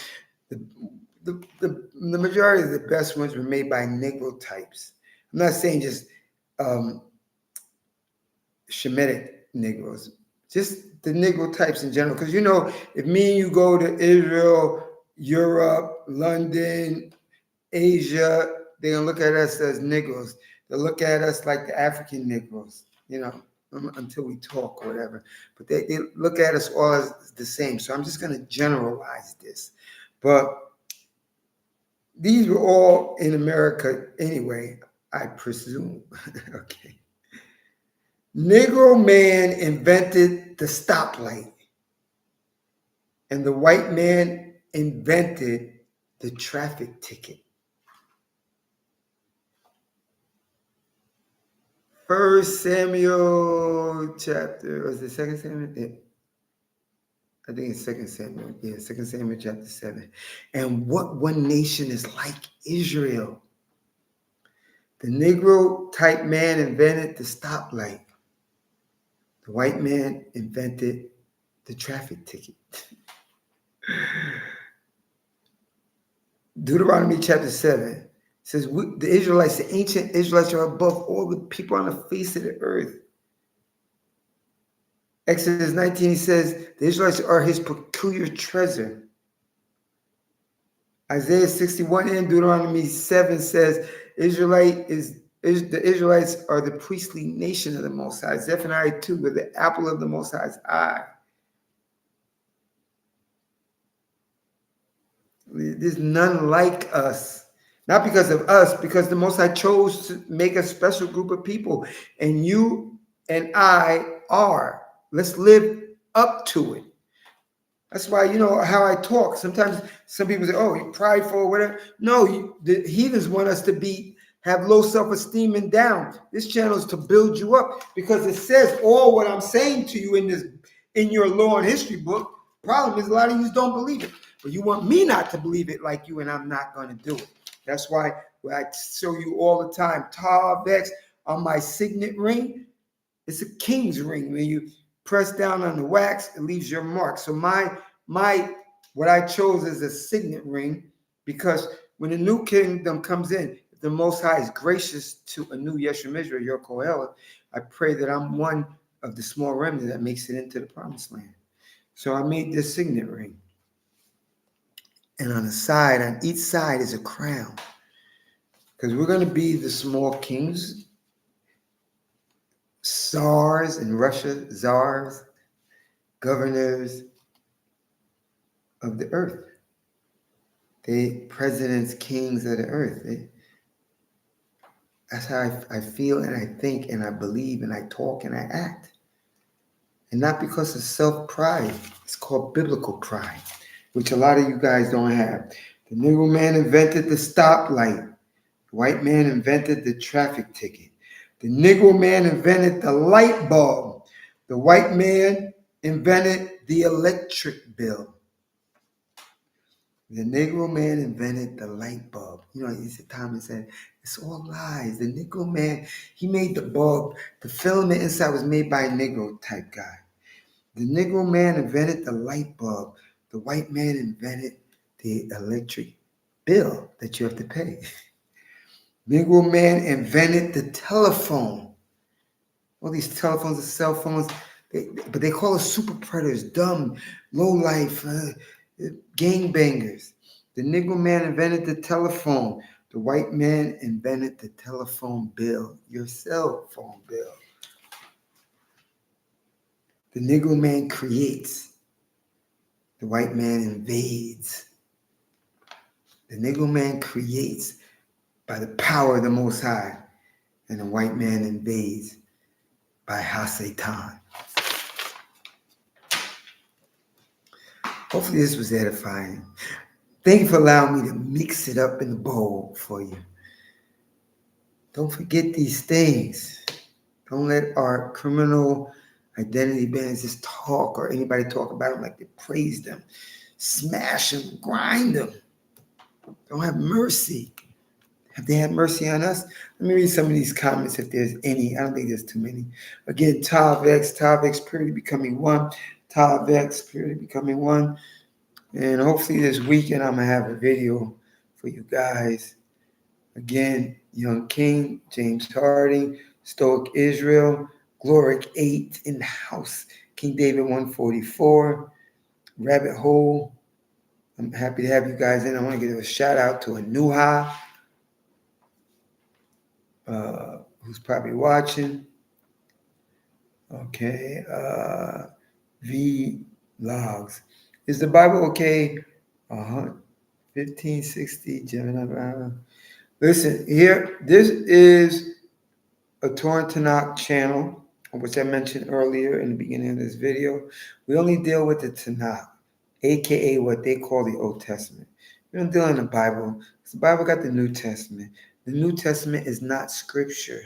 the majority of the best ones were made by Negro types. I'm not saying just Shemitic Negroes, just the Negro types in general. Because if me and you go to Israel, Europe, London, Asia, they're gonna look at us as Negroes. They'll look at us like the African Negroes, until we talk or whatever. But they look at us all as the same. So I'm just going to generalize this. But these were all in America anyway, I presume. Okay. Negro man invented the stoplight. And the white man invented the traffic ticket. 1 Samuel chapter, was it 2 Samuel? Yeah. I think it's 2 Samuel. Yeah, 2 Samuel chapter 7. And what one nation is like Israel? The Negro type man invented the stoplight. The white man invented the traffic ticket. Deuteronomy chapter 7 says the Israelites, the ancient Israelites, are above all the people on the face of the earth. Exodus 19 says the Israelites are his peculiar treasure. Isaiah 61 and Deuteronomy 7 says the Israelites are the priestly nation of the Most High. Zephaniah 2, with the apple of the Most High's eye. There's none like us. Not because of us, because the Most High chose to make a special group of people. And you and I are. Let's live up to it. That's why, how I talk. Sometimes some people say, oh, you're prideful or whatever. No, the heathens want us to have low self-esteem and down. This channel is to build you up because it says all what I'm saying to you in your law and history book. Problem is a lot of you don't believe it. But you want me not to believe it like you, and I'm not going to do it. That's why I show you all the time. Tav X on my signet ring. It's a king's ring. When you press down on the wax, it leaves your mark. So what I chose is a signet ring because when the new kingdom comes in, if the Most High is gracious to a new Yeshua Mizrael, your Kohelet, I pray that I'm one of the small remnant that makes it into the promised land. So I made this signet ring. And on each side is a crown. Because we're going to be the small kings, czars in Russia, czars, governors of the earth. They presidents, kings of the earth. That's how I feel and I think and I believe and I talk and I act. And not because of self-pride. It's called biblical pride, which a lot of you guys don't have. The Negro man invented the stoplight. The white man invented the traffic ticket. The Negro man invented the light bulb. The white man invented the electric bill. The Negro man invented the light bulb. You know, Thomas said, it's all lies. The Negro man, he made the bulb. The filament inside was made by a Negro type guy. The Negro man invented the light bulb. The white man invented the electric bill that you have to pay. Negro man invented the telephone. All these telephones and cell phones, but they call us super predators, dumb, low life, gangbangers. The Negro man invented the telephone. The white man invented the telephone bill, your cell phone bill. The Negro man creates. The white man invades. The Negro man creates by the power of the Most High, and the white man invades by Ha-Satan. Hopefully this was edifying. Thank you for allowing me to mix it up in the bowl for you. Don't forget these things. Don't let our criminal identity bandits just talk, or anybody talk about them like they praise them. Smash them, grind them. Don't have mercy. Have they had mercy on us? Let me read some of these comments if there's any. I don't think there's too many. Again, Tavex, purely becoming one. Tavex, purely becoming one. And hopefully this weekend I'm going to have a video for you guys. Again, Young King, James Harding, Stoic Israel, Gloric 8 in the house, King David 144, Rabbit Hole. I'm happy to have you guys in. I want to give a shout out to Anuha, who's probably watching. Okay, V Logs. Is the Bible okay? 1560 Gemini. Listen, here, this is a Torah and Tanakh channel, which I mentioned earlier in the beginning of this video. We only deal with the Tanakh, aka what they call the Old Testament. We don't deal in the Bible. The Bible got the New Testament. The New Testament is not scripture.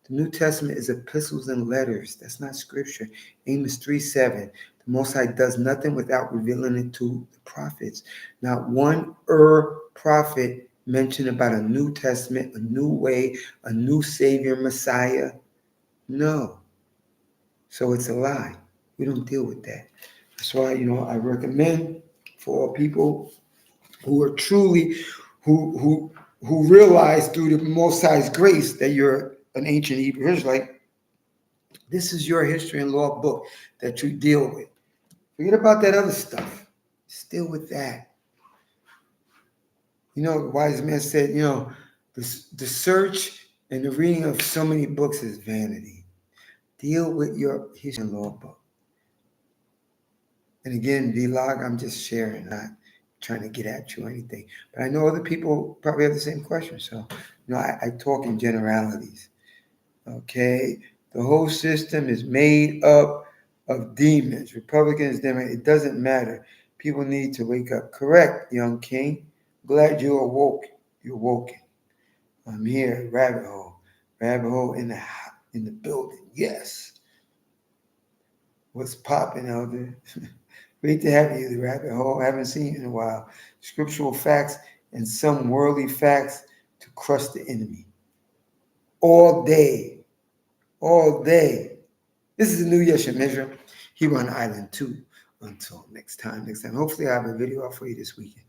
The New Testament is epistles and letters. That's not scripture. Amos 3:7. The Most High does nothing without revealing it to the prophets. Not one prophet mentioned about a New Testament, a new way, a new Savior, Messiah. No. So it's a lie. We don't deal with that. That's why, I recommend for all people who are truly, who realize through the Most High's grace that you're an ancient Hebrew Israelite, this is your history and law book that you deal with. Forget about that other stuff. Still with that. The wise man said, the search and the reading of so many books is vanity. Deal with your history and law book. And again, vlog, I'm just sharing, not trying to get at you or anything. But I know other people probably have the same question. So, I talk in generalities. Okay? The whole system is made up of demons, Republicans, Democrats. It doesn't matter. People need to wake up. Correct, Young King. Glad you're awoke. You're woken. I'm here, Rabbit Hole. Rabbit Hole in the building. Yes. What's popping, Elder? Great to have you, the Rabbit Hole. I haven't seen you in a while. Scriptural facts and some worldly facts to crush the enemy. All day. All day. This is the new i.s.u.p.k. He on Island 2. Until next time. Hopefully I have a video out for you this weekend.